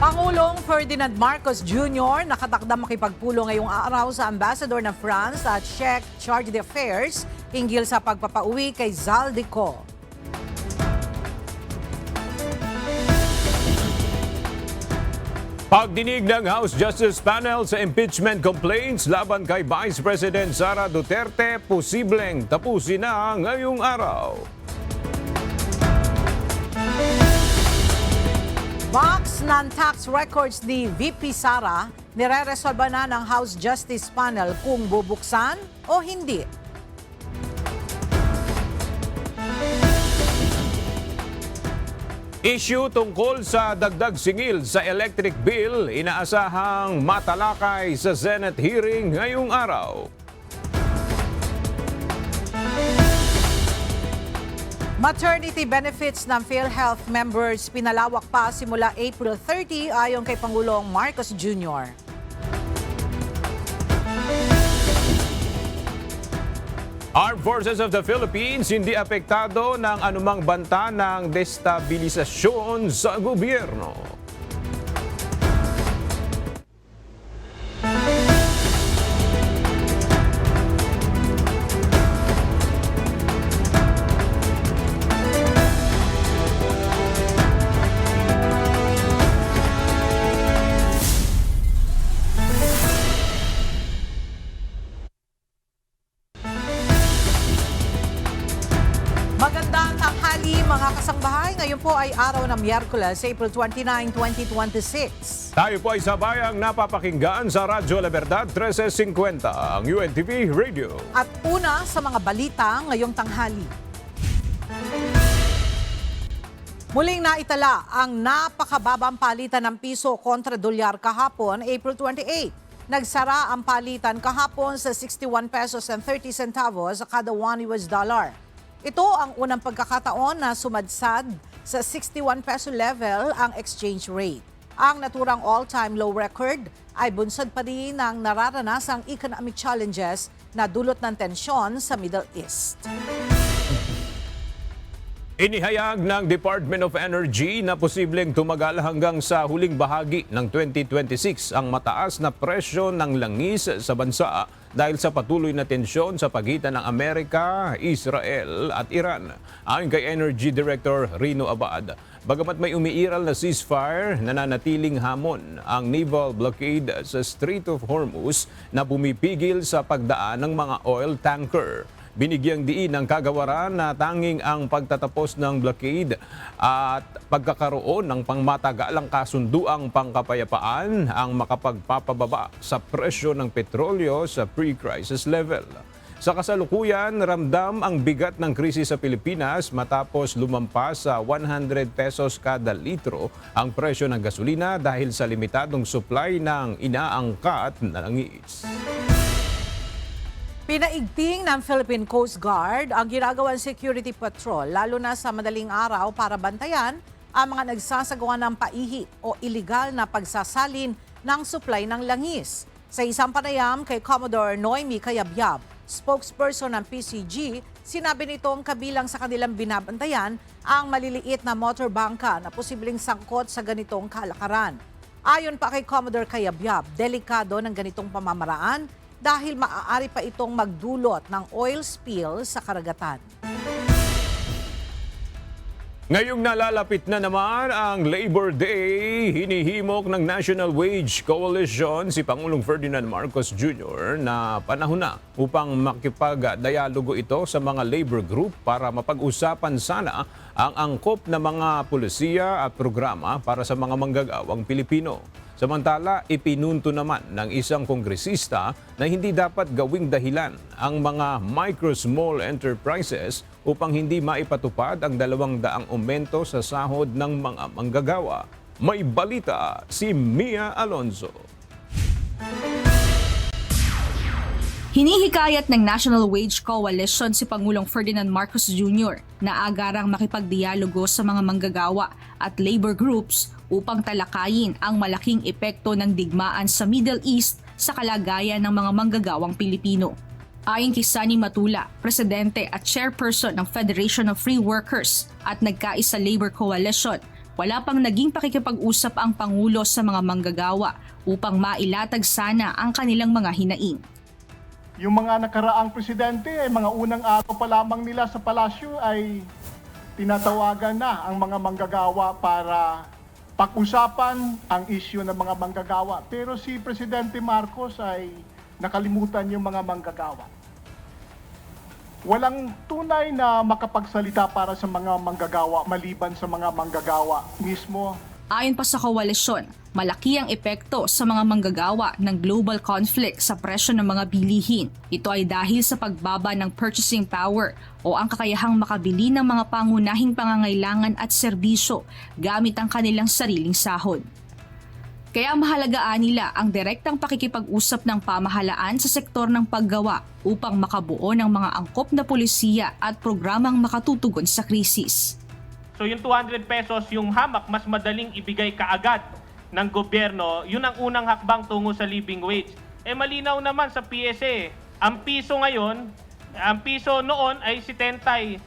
Pangulong Ferdinand Marcos Jr. nakatakdang makipagpulong ngayong araw sa Ambassador ng France at Czech Charge d'Affaires hinggil sa pagpapauwi kay Zaldico. Pagdinig ng House Justice Panel sa impeachment complaints laban kay Vice President Sara Duterte, posibleng tapusin na ngayong araw. Box non-tax records ni VP Sara, nire-resolba na ng House Justice Panel kung bubuksan o hindi. Issue tungkol sa dagdag singil sa electric bill, inaasahang matalakay sa Senate hearing ngayong araw. Maternity benefits ng PhilHealth members pinalawak pa simula April 30 ayon kay Pangulong Marcos Jr. Armed Forces of the Philippines hindi apektado ng anumang banta ng destabilisasyon sa gobyerno. Magandang tanghali mga kasangbahay. Ngayon po ay araw ng Miyerkules, April 29, 2026. Tayo po ay sabayang napapakinggan sa Radyo La Verdad 1350, ang UNTV Radio. At una sa mga balita ngayong tanghali. Muling naitala ang napakababang palitan ng piso kontra dolyar kahapon, April 28. Nagsara ang palitan kahapon sa 61 pesos and 30 centavos kada $1 US. Ito ang unang pagkakataon na sumadsad sa 61 peso level ang exchange rate. Ang naturang all-time low record ay bunsod pa rin ng nararanasang economic challenges na dulot ng tensyon sa Middle East. Inihayag ng Department of Energy na posibleng tumagal hanggang sa huling bahagi ng 2026 ang mataas na presyo ng langis sa bansa dahil sa patuloy na tensyon sa pagitan ng Amerika, Israel at Iran. Ayon kay Energy Director Rino Abad, bagamat may umiiral na ceasefire, nananatiling hamon ang naval blockade sa Strait of Hormuz na pumipigil sa pagdaan ng mga oil tanker. Binigyang diin ng kagawaran na tanging ang pagtatapos ng blockade at pagkakaroon ng pangmatagalang kasunduang pangkapayapaan ang makapagpapababa sa presyo ng petrolyo sa pre-crisis level. Sa kasalukuyan, ramdam ang bigat ng krisis sa Pilipinas matapos lumampas sa 100 pesos kada litro ang presyo ng gasolina dahil sa limitadong supply ng inaangkat na langis. Pinaigting ng Philippine Coast Guard ang ginagawang security patrol lalo na sa madaling araw para bantayan ang mga nagsasagawa ng paihi o iligal na pagsasalin ng supply ng langis. Sa isang panayam kay Commodore Noemi Cayabyab, spokesperson ng PCG, sinabi nitong kabilang sa kanilang binabantayan ang maliliit na motorbangka na posibleng sangkot sa ganitong kalakaran. Ayon pa kay Commodore Cayabyab, delikado ng ganitong pamamaraan dahil maaari pa itong magdulot ng oil spill sa karagatan. Ngayong nalalapit na naman ang Labor Day, hinihimok ng National Wage Coalition si Pangulong Ferdinand Marcos Jr. na panahon na upang makipag-dialogo ito sa mga labor group para mapag-usapan sana ang angkop na mga pulisiya at programa para sa mga manggagawang Pilipino. Samantala, ipinunto naman ng isang kongresista na hindi dapat gawing dahilan ang mga micro-small enterprises upang hindi maipatupad ang 200 aumento sa sahod ng mga manggagawa. May balita si Mia Alonzo. Hinihikayat ng National Wage Coalition si Pangulong Ferdinand Marcos Jr. na agarang makipagdialogo sa mga manggagawa at labor groups upang talakayin ang malaking epekto ng digmaan sa Middle East sa kalagayan ng mga manggagawang Pilipino. Ayon kay Sunny Matula, Presidente at Chairperson ng Federation of Free Workers at nagkaisa Labor Coalition, wala pang naging pakikipag-usap ang Pangulo sa mga manggagawa upang mailatag sana ang kanilang mga hinaing. Yung mga nakaraang presidente, mga unang araw pa lamang nila sa palasyo ay tinatawagan na ang mga manggagawa para pag-usapan ang isyu ng mga manggagawa. Pero si Presidente Marcos ay nakalimutan yung mga manggagawa. Walang tunay na makapagsalita para sa mga manggagawa maliban sa mga manggagawa mismo. Ayon pa sa koalisyon, malaki ang epekto sa mga manggagawa ng global conflict sa presyo ng mga bilihin. Ito ay dahil sa pagbaba ng purchasing power o ang kakayahang makabili ng mga pangunahing pangangailangan at serbisyo gamit ang kanilang sariling sahod. Kaya mahalagaan nila ang direktang pakikipag-usap ng pamahalaan sa sektor ng paggawa upang makabuo ng mga angkop na pulisiya at programang makatutugon sa krisis. So yung 200 pesos, yung hamak, mas madaling ibigay kaagad ng gobyerno. Yun ang unang hakbang tungo sa living wage. Malinaw naman sa PSA, ang piso ngayon, ang piso noon ay 75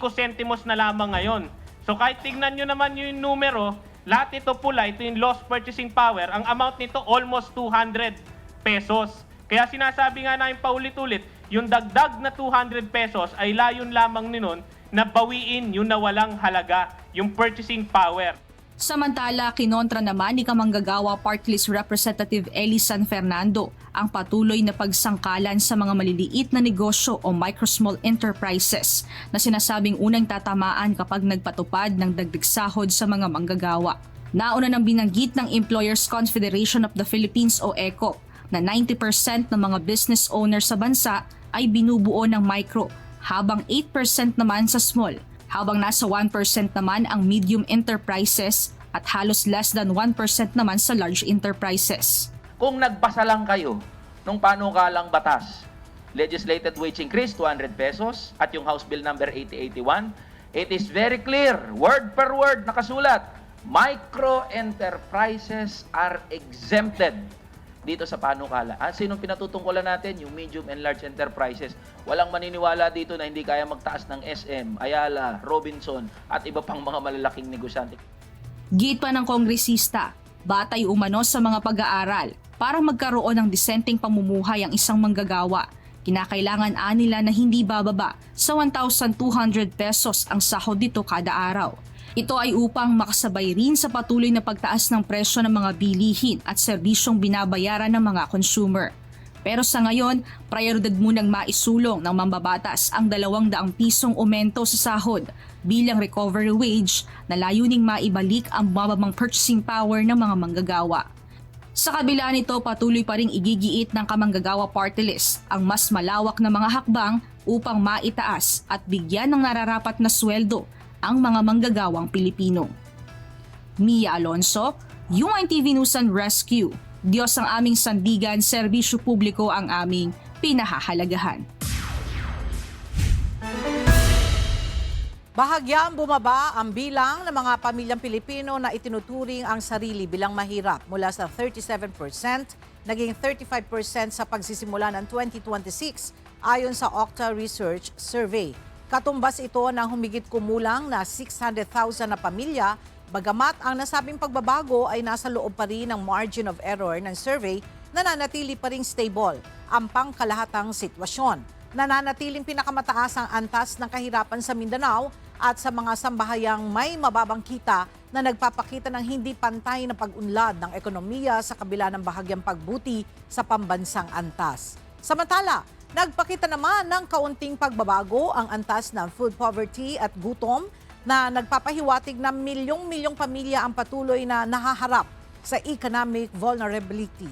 sentimos na lamang ngayon. So kahit tignan nyo naman yung numero, lahat ito pula, ito yung lost purchasing power. Ang amount nito almost 200 pesos. Kaya sinasabi nga namin paulit-ulit, yung dagdag na 200 pesos ay layon lamang ninon na bawiin yung nawalang halaga, yung purchasing power. Samantala, kinontra naman ni Kamanggagawa Party List Representative Eli San Fernando ang patuloy na pagsangkalan sa mga maliliit na negosyo o micro-small enterprises na sinasabing unang tatamaan kapag nagpatupad ng dagdag sahod sa mga manggagawa. Nauna nang binanggit ng Employers Confederation of the Philippines o ECO na 90% ng mga business owners sa bansa ay binubuo ng micro, habang 8% naman sa small, habang nasa 1% naman ang medium enterprises at halos less than 1% naman sa large enterprises. Kung nagbasa lang kayo nung panukalang batas, legislated wage increase 200 pesos at yung House Bill number 8081, it is very clear, word per word nakasulat, micro enterprises are exempted dito sa panukala. Sinong pinatutungkulan natin? Yung medium and large enterprises. Walang maniniwala dito na hindi kaya magtaas ng SM, Ayala, Robinson at iba pang mga malalaking negosyante. Git pa ng kongresista, batay umano sa mga pag-aaral para magkaroon ng disenteng pamumuhay ang isang manggagawa. Kinakailangan nila na hindi bababa sa 1,200 pesos ang sahod dito kada araw. Ito ay upang makasabay rin sa patuloy na pagtaas ng presyo ng mga bilihin at serbisyong binabayaran ng mga consumer. Pero sa ngayon, prioridad munang maisulong ng mambabatas ang 200 pisong aumento sa sahod bilang recovery wage na layuning maibalik ang mababang purchasing power ng mga manggagawa. Sa kabila nito, patuloy pa ring igigiit ng Kamanggagawa Party List ang mas malawak na mga hakbang upang maitaas at bigyan ng nararapat na sweldo ang mga manggagawang Pilipino. Mia Alonso, UNTV News and Rescue. Diyos ang aming sandigan, serbisyo publiko ang aming pinahahalagahan. Bahagyang bumaba ang bilang ng mga pamilyang Pilipino na itinuturing ang sarili bilang mahirap mula sa 37%, naging 35% sa pagsisimula ng 2026 ayon sa Okta Research Survey. Katumbas ito ng humigit kumulang na 600,000 na pamilya, bagamat ang nasabing pagbabago ay nasa loob pa rin ng margin of error ng survey, nananatili pa rin stable ang pangkalahatang sitwasyon. Nananatiling pinakamataas ang antas ng kahirapan sa Mindanao at sa mga sambahayang may mababang kita na nagpapakita ng hindi pantay na pag-unlad ng ekonomiya sa kabila ng bahagyang pagbuti sa pambansang antas. Samantala, nagpakita naman ng kaunting pagbabago ang antas ng food poverty at gutom na nagpapahiwatig na milyong-milyong pamilya ang patuloy na nahaharap sa economic vulnerability.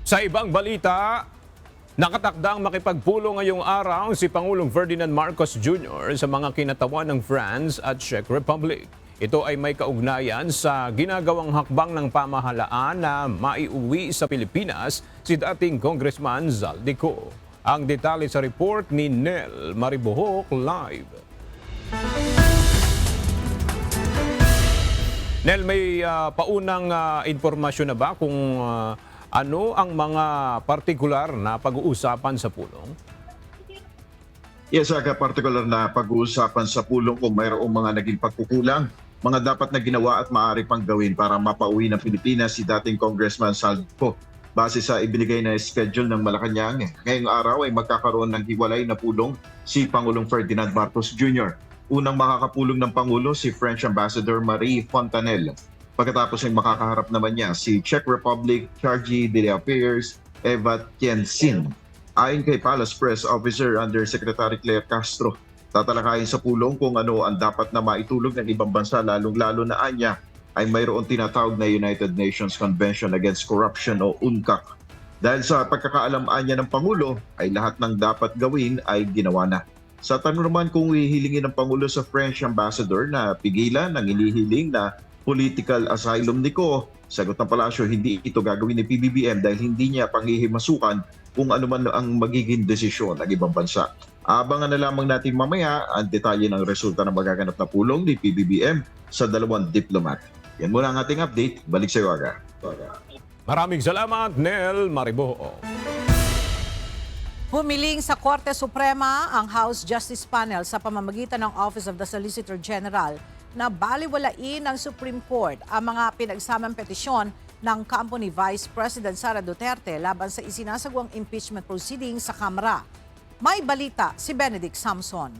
Sa ibang balita, nakatakdang makipagpulong ngayong araw si Pangulong Ferdinand Marcos Jr. sa mga kinatawan ng France at Czech Republic. Ito ay may kaugnayan sa ginagawang hakbang ng pamahalaan na maiuwi sa Pilipinas si dating Congressman Zaldico. Ang detalye sa report ni Nel Maribohok live. Nel, may paunang impormasyon na ba kung ano ang mga partikular na pag-uusapan sa pulong? Yes, aga particular na pag-uusapan sa pulong kung mayroong mga naging pagkukulang, mga dapat na ginawa at maaari pang gawin para mapauwi ng Pilipinas si dating Congressman Salvo. Base sa ibinigay na schedule ng Malacanang, ngayong araw ay magkakaroon ng hiwalay na pulong si Pangulong Ferdinand Marcos Jr. Unang makakapulong ng Pangulo si French Ambassador Marie Fontanelle. Pagkatapos ay makakaharap naman niya si Czech Republic Chargi de Affairs Eva Tiensin. Ayon kay Palace Press Officer Undersecretary Claire Castro, tatalakayin sa pulong kung ano ang dapat na maitulog ng ibang bansa lalong-lalo na anya ay mayroong tinatawag na United Nations Convention Against Corruption o UNCAC. Dahil sa pagkakaalam niya ng Pangulo ay lahat ng dapat gawin ay ginawa na. Sa tanong naman kung hihilingin ng Pangulo sa French Ambassador na pigilan ang inihiling na political asylum ni Ko, sagot ng palasyo, hindi ito gagawin ni PBBM dahil hindi niya panghihimasukan kung ano man ang magiging desisyon ng ibang bansa. Abangan na lamang natin mamaya ang detalye ng resulta ng magaganap na pulong ni PBBM sa dalawang diplomat. Yan muna ang ating update. Balik sa iyo, Aga. Maraming salamat, Nel Maribo. Humiling sa Korte Suprema ang House Justice Panel sa pamamagitan ng Office of the Solicitor General na baliwalain ng Supreme Court ang mga pinagsamang petisyon ng kampo ni Vice President Sara Duterte laban sa isinasagawang impeachment proceedings sa Kamara. May balita si Benedict Samson.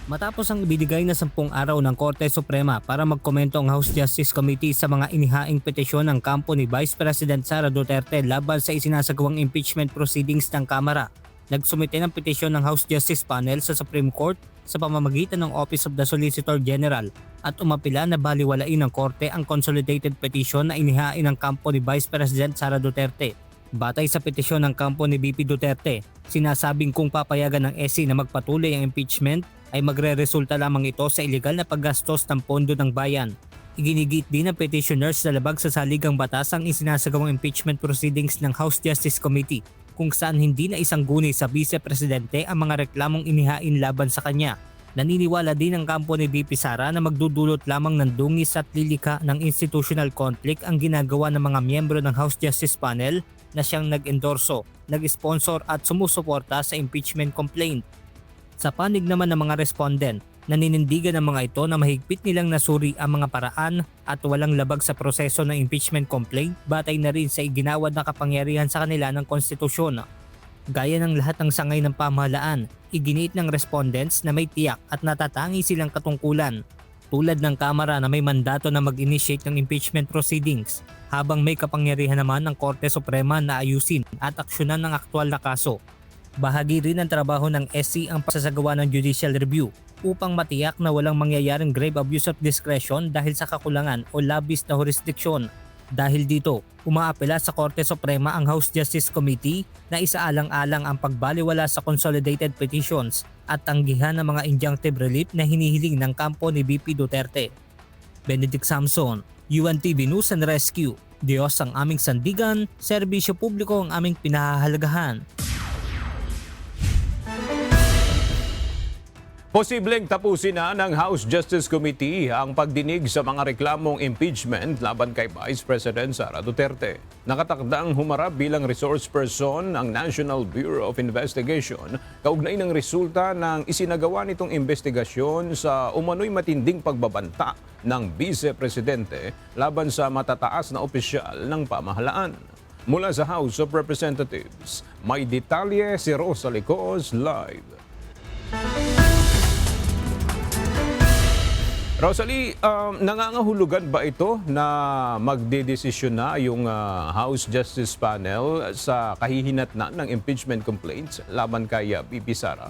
Matapos ang ibinigay na 10 araw ng Korte Suprema para magkomento ang House Justice Committee sa mga inihaing petisyon ng kampo ni Vice President Sara Duterte laban sa isinasagawang impeachment proceedings ng Kamara, nagsumite ng petisyon ng House Justice Panel sa Supreme Court sa pamamagitan ng Office of the Solicitor General at umapila na baliwalain ng Korte ang consolidated petition na inihain ng kampo ni Vice President Sara Duterte. Batay sa petisyon ng kampo ni VP Duterte, sinasabing kung papayagan ng SC na magpatuloy ang impeachment ay magre-resulta lamang ito sa iligal na paggastos ng pondo ng bayan. Iginigit din ng petitioners na labag sa saligang batas ang isinasagawang impeachment proceedings ng House Justice Committee kung saan hindi na isangguni sa Vice Presidente ang mga reklamong inihain laban sa kanya. Naniniwala din ang kampo ni VP Sara na magdudulot lamang ng dungis at lilika ng institutional conflict ang ginagawa ng mga miyembro ng House Justice Panel na siyang nag-endorso, nag-sponsor at sumusuporta sa impeachment complaint. Sa panig naman ng mga respondent, naninindigan ng mga ito na mahigpit nilang nasuri ang mga paraan at walang labag sa proseso ng impeachment complaint batay na rin sa iginawad na kapangyarihan sa kanila ng konstitusyon. Gaya ng lahat ng sangay ng pamahalaan, iginiit ng respondents na may tiyak at natatangi silang katungkulan, tulad ng Kamara na may mandato na mag-initiate ng impeachment proceedings, habang may kapangyarihan naman ng Korte Suprema na ayusin at aksyonan ng aktwal na kaso. Bahagi rin ng trabaho ng SC ang pagsasagawa ng judicial review upang matiyak na walang mangyayaring grave abuse of discretion dahil sa kakulangan o labis na jurisdiksyon. Dahil dito, umaapela sa Korte Suprema ang House Justice Committee na isaalang-alang ang pagbaliwala sa consolidated petitions at tanggihan ng mga injunctive relief na hinihiling ng kampo ni VP Duterte. Benedict Samson, UNTV News and Rescue. Diyos ang aming sandigan, serbisyo publiko ang aming pinahahalagahan. Posibleng tapusin na ng House Justice Committee ang pagdinig sa mga reklamong impeachment laban kay Vice President Sara Duterte. Nakatakdang humarap bilang resource person ang National Bureau of Investigation kaugnay ng resulta ng isinagawa nitong investigasyon sa umano'y matinding pagbabanta ng Vice Presidente laban sa matataas na opisyal ng pamahalaan. Mula sa House of Representatives, may detalye si Rosa Licos live. Rosalie, nangangahulugan ba ito na magdedesisyon na yung House Justice Panel sa kahihinatnan ng impeachment complaints laban kay VP Sara?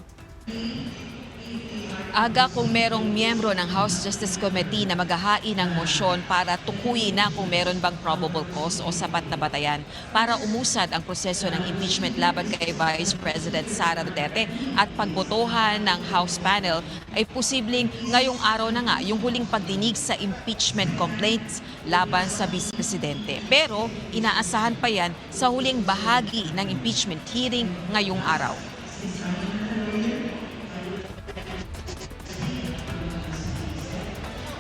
Aga kung merong miyembro ng House Justice Committee na maghahain ng mosyon para tukuyin na kung meron bang probable cause o sapat na batayan para umusad ang proseso ng impeachment laban kay Vice President Sara Duterte at pagbotohan ng House panel ay posibleng ngayong araw na nga yung huling pagdinig sa impeachment complaints laban sa Vice Presidente. Pero inaasahan pa yan sa huling bahagi ng impeachment hearing ngayong araw.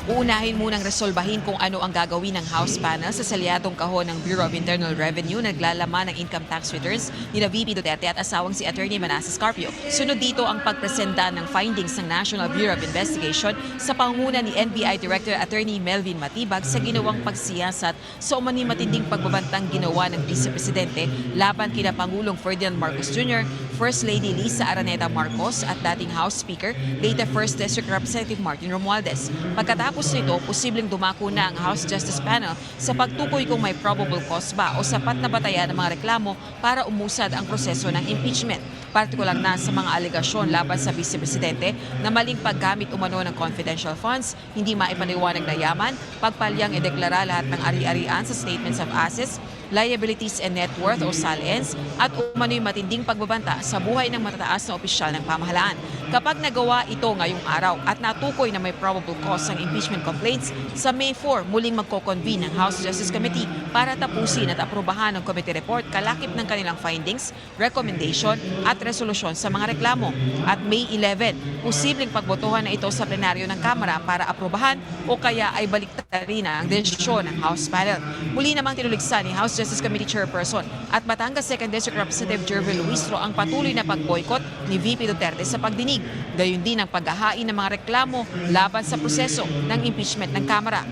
Uunahin munang resolbahin kung ano ang gagawin ng House panel sa salyadong kahon ng Bureau of Internal Revenue na naglalaman ng income tax returns ni VP Duterte at asawang si Attorney Manasseh Carpio. Sunod dito ang pagpresenta ng findings ng National Bureau of Investigation sa pangunguna ni NBI Director Attorney Melvin Matibag sa ginawang pagsiyasat sa umani matinding pagbabantang ginawa ng Vice Presidente laban kina Pangulong Ferdinand Marcos Jr., First Lady Lisa Araneta Marcos at dating House Speaker, late First District Representative Martin Romualdez. Pagkatapos nito, posibleng dumako na ang House Justice Panel sa pagtukoy kung may probable cause ba o sapat na batayan ng mga reklamo para umusad ang proseso ng impeachment. Partikular na sa mga alegasyon laban sa Vice Presidente na maling paggamit umano ng confidential funds, hindi maipaliwanag na yaman, pagpalyang ideklara lahat ng ari-arian sa Statements of Assets, liabilities and net worth o SALENS at umano'y matinding pagbabanta sa buhay ng matataas na opisyal ng pamahalaan. Kapag nagawa ito ngayong araw at natukoy na may probable cause ng impeachment complaints, sa May 4 muling magko-convene ng House Justice Committee para tapusin at aprobahan ng committee report kalakip ng kanilang findings, recommendation at resolusyon sa mga reklamo. At May 11, posibleng pagbotohan na ito sa plenaryo ng Kamara para aprobahan o kaya ay baliktarin na ang desisyon ng House panel. Muli namang tinuligsan ni House Justice Committee Chairperson at Batangas 2nd District Representative Jervil Luistro ang patuloy na pag-boycott ni VP Duterte sa pagdinig. Gayon din ang paghahain ng mga reklamo laban sa proseso ng impeachment ng Kamara.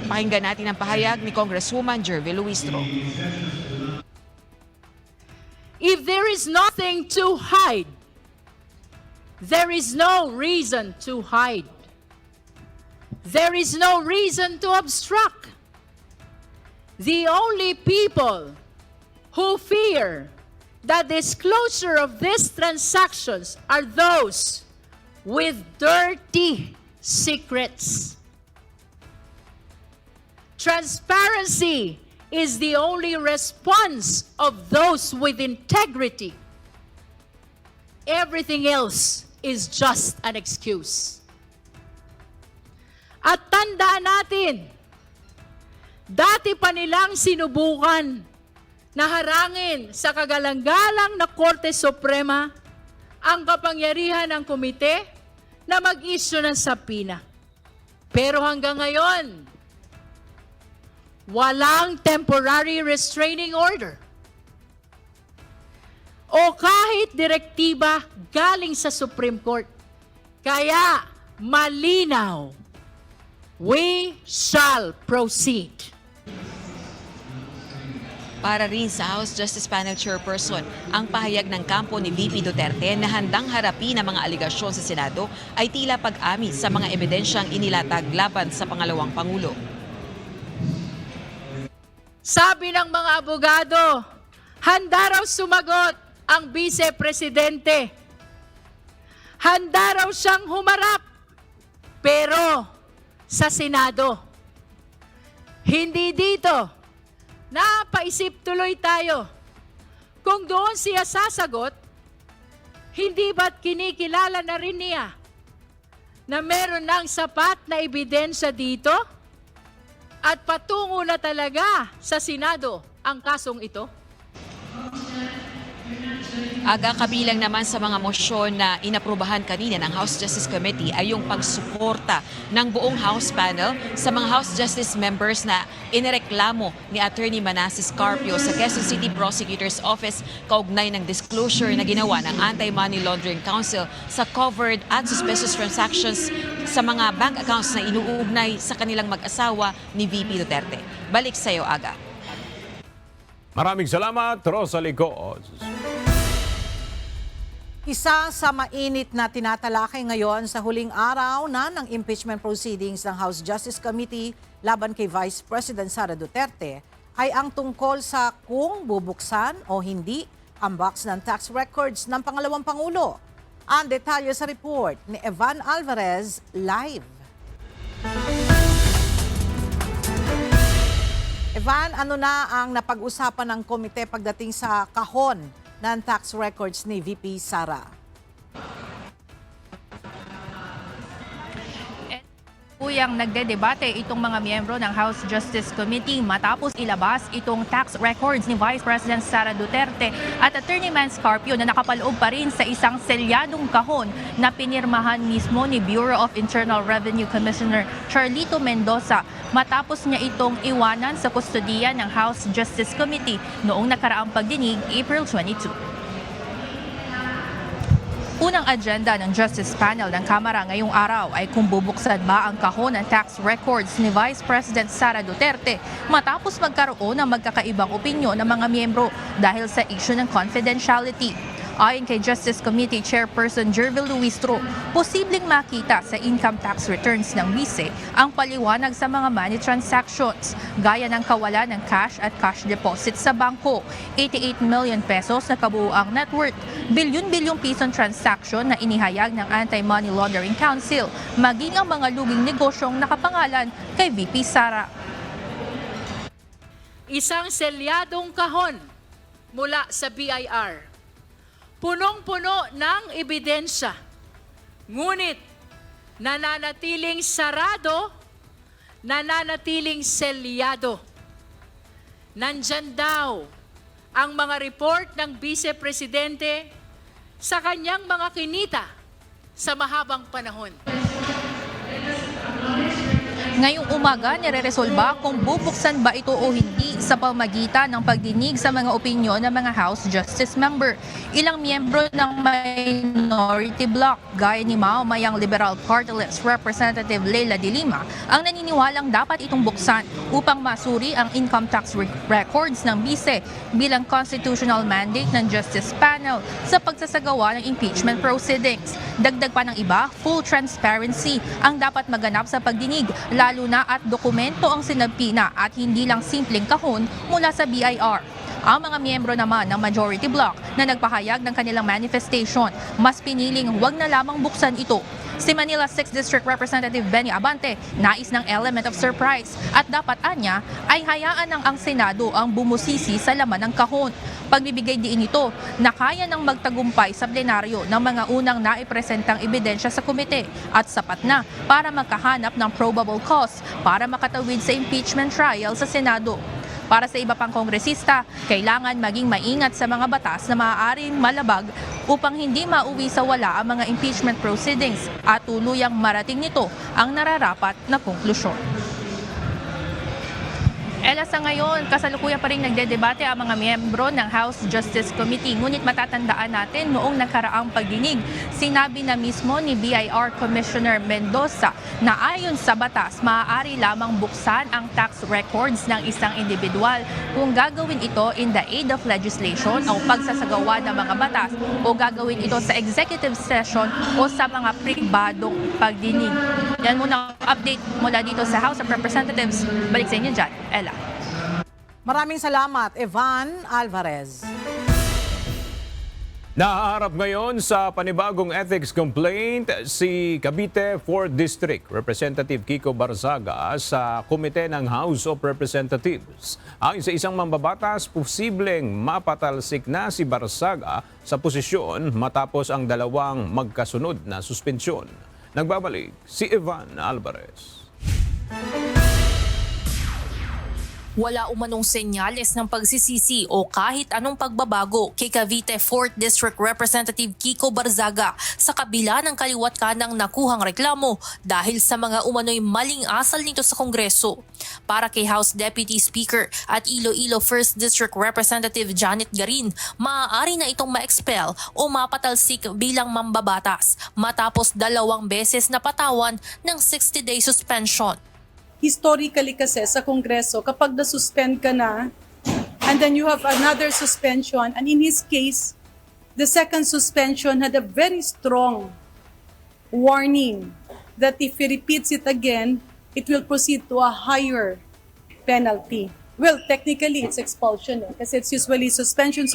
Pakinggan natin ang pahayag ni Congresswoman Jervil Luistro. If there is nothing to hide, there is no reason to hide. There is no reason to obstruct. The only people who fear the disclosure of these transactions are those with dirty secrets. Transparency is the only response of those with integrity. Everything else is just an excuse. At tandaan natin, dati pa nilang sinubukan na harangin sa kagalang-galang na Korte Suprema ang kapangyarihan ng komite na mag-issue ng sapina. Pero hanggang ngayon, walang temporary restraining order o kahit direktiba galing sa Supreme Court. Kaya malinaw, we shall proceed. Para rin sa House Justice Panel Chairperson, ang pahayag ng kampo ni VP Duterte na handang harapin ang mga aligasyon sa Senado ay tila pag-amin sa mga ebidensyang inilatag laban sa pangalawang Pangulo. Sabi ng mga abogado, handa raw sumagot ang Vice Presidente. Handa raw siyang humarap, pero sa Senado. Hindi dito. Napaisip tuloy tayo. Kung doon siya sasagot, hindi ba't kinikilala na rin niya na meron ng sapat na ebidensya dito at patungo na talaga sa Senado ang kasong ito? Aga kabilang naman sa mga mosyon na inaprubahan kanina ng House Justice Committee ay yung pagsuporta ng buong House panel sa mga House Justice members na inireklamo ni Attorney Manasseh Carpio sa Quezon City Prosecutor's Office kaugnay ng disclosure na ginawa ng Anti-Money Laundering Council sa covered at suspicious transactions sa mga bank accounts na inuugnay sa kanilang mag-asawa ni VP Duterte. Balik sa iyo, Aga. Maraming salamat, Rosalie Coz. Isa sa mainit na tinatalakay ngayon sa huling araw na ng impeachment proceedings ng House Justice Committee laban kay Vice President Sara Duterte ay ang tungkol sa kung bubuksan o hindi ang box ng tax records ng pangalawang Pangulo. Ang detalye sa report ni Evan Alvarez live. Evan, ano na ang napag-usapan ng komite pagdating sa kahon ng tax records ni VP Sara? Kasalukuyang nagdedebate itong mga miyembro ng House Justice Committee matapos ilabas itong tax records ni Vice President Sara Duterte at Attorney Mance Carpio na nakapaloob pa rin sa isang selyadong kahon na pinirmahan mismo ni Bureau of Internal Revenue Commissioner Charlito Mendoza matapos niya itong iwanan sa kustodiya ng House Justice Committee noong nakaraang pagdinig April 22. Unang agenda ng Justice Panel ng Kamara ngayong araw ay kung bubuksan ba ang kahon ng tax records ni Vice President Sara Duterte matapos magkaroon ng magkakaibang opinyon ng mga miyembro dahil sa issue ng confidentiality. Ayon kay Justice Committee Chairperson Jervil Luistro, posibleng makita sa income tax returns ng BICE ang paliwanag sa mga money transactions, gaya ng kawalan ng cash at cash deposit sa bangko, 88 million pesos na kabuuang net worth, bilyon-bilyong pisong transaction na inihayag ng Anti-Money Laundering Council, maging ang mga luging negosyong nakapangalan kay VP Sara. Isang selyadong kahon mula sa BIR. Punong-puno ng ebidensya, ngunit nananatiling sarado, nananatiling selyado. Nandyan daw ang mga report ng Vice Presidente sa kanyang mga kinita sa mahabang panahon. Ngayong umaga, nireresolba kung bubuksan ba ito o hindi sa pamagitan ng pagdinig sa mga opinyon ng mga House Justice member. Ilang miyembro ng minority bloc, gaya ni Mao-Mayang Liberal Party List Representative Leila de Lima, ang naniniwalang dapat itong buksan upang masuri ang income tax records ng BICE bilang constitutional mandate ng Justice Panel sa pagsasagawa ng impeachment proceedings. Dagdag pa ng iba, full transparency ang dapat maganap sa pagdinig, lalo na at dokumento ang sinagpina at hindi lang simpleng kahon mula sa BIR. Ang mga miyembro naman ng majority bloc na nagpahayag ng kanilang manifestation, mas piniling huwag na lamang buksan ito. Si Manila 6th District Representative Benny Abante, nais ng element of surprise at dapat anya ay hayaan ng ang Senado ang bumusisi sa laman ng kahon. Pagbibigay diin ito na kaya ng magtagumpay sa plenaryo ng mga unang naipresentang ebidensya sa komite at sapat na para magkahanap ng probable cause para makatawid sa impeachment trial sa Senado. Para sa iba pang kongresista, kailangan maging maingat sa mga batas na maaaring malabag upang hindi mauwi sa wala ang mga impeachment proceedings at tuluyang marating nito ang nararapat na konklusyon. Ela, sa ngayon, kasalukuyan pa rin nagdedebate ang mga miyembro ng House Justice Committee. Ngunit matatandaan natin noong nakaraang pagdinig, sinabi na mismo ni BIR Commissioner Mendoza na ayon sa batas, maaari lamang buksan ang tax records ng isang individual kung gagawin ito in the aid of legislation o pagsasagawa ng mga batas o gagawin ito sa executive session o sa mga pribadong pagdinig. Yan muna ang update mula dito sa House of Representatives. Balik sa inyo dyan, Ella. Maraming salamat, Evan Alvarez. Nahaharap ngayon sa panibagong ethics complaint si Cavite 4th District Representative Kiko Barzaga sa komite ng House of Representatives. Ayon sa isang mambabatas, posibleng mapatalsik na si Barzaga sa posisyon matapos ang dalawang magkasunod na suspensyon. Nagbabalik si Evan Alvarez. Wala umanong senyales ng pagsisisi o kahit anong pagbabago kay Cavite 4th District Representative Kiko Barzaga sa kabila ng kaliwat kanang nakuhang reklamo dahil sa mga umano'y maling asal nito sa Kongreso. Para kay House Deputy Speaker at Iloilo 1st District Representative Janet Garin, maaari na itong ma-expel o mapatalsik bilang mambabatas matapos 2 beses na patawan ng 60-day suspension. Historically kasi sa Kongreso, kapag na-suspend ka na, and then you have another suspension, and in his case, the second suspension had a very strong warning that if he repeats it again, it will proceed to a higher penalty. Well, technically, it's expulsion kasi it's usually suspension,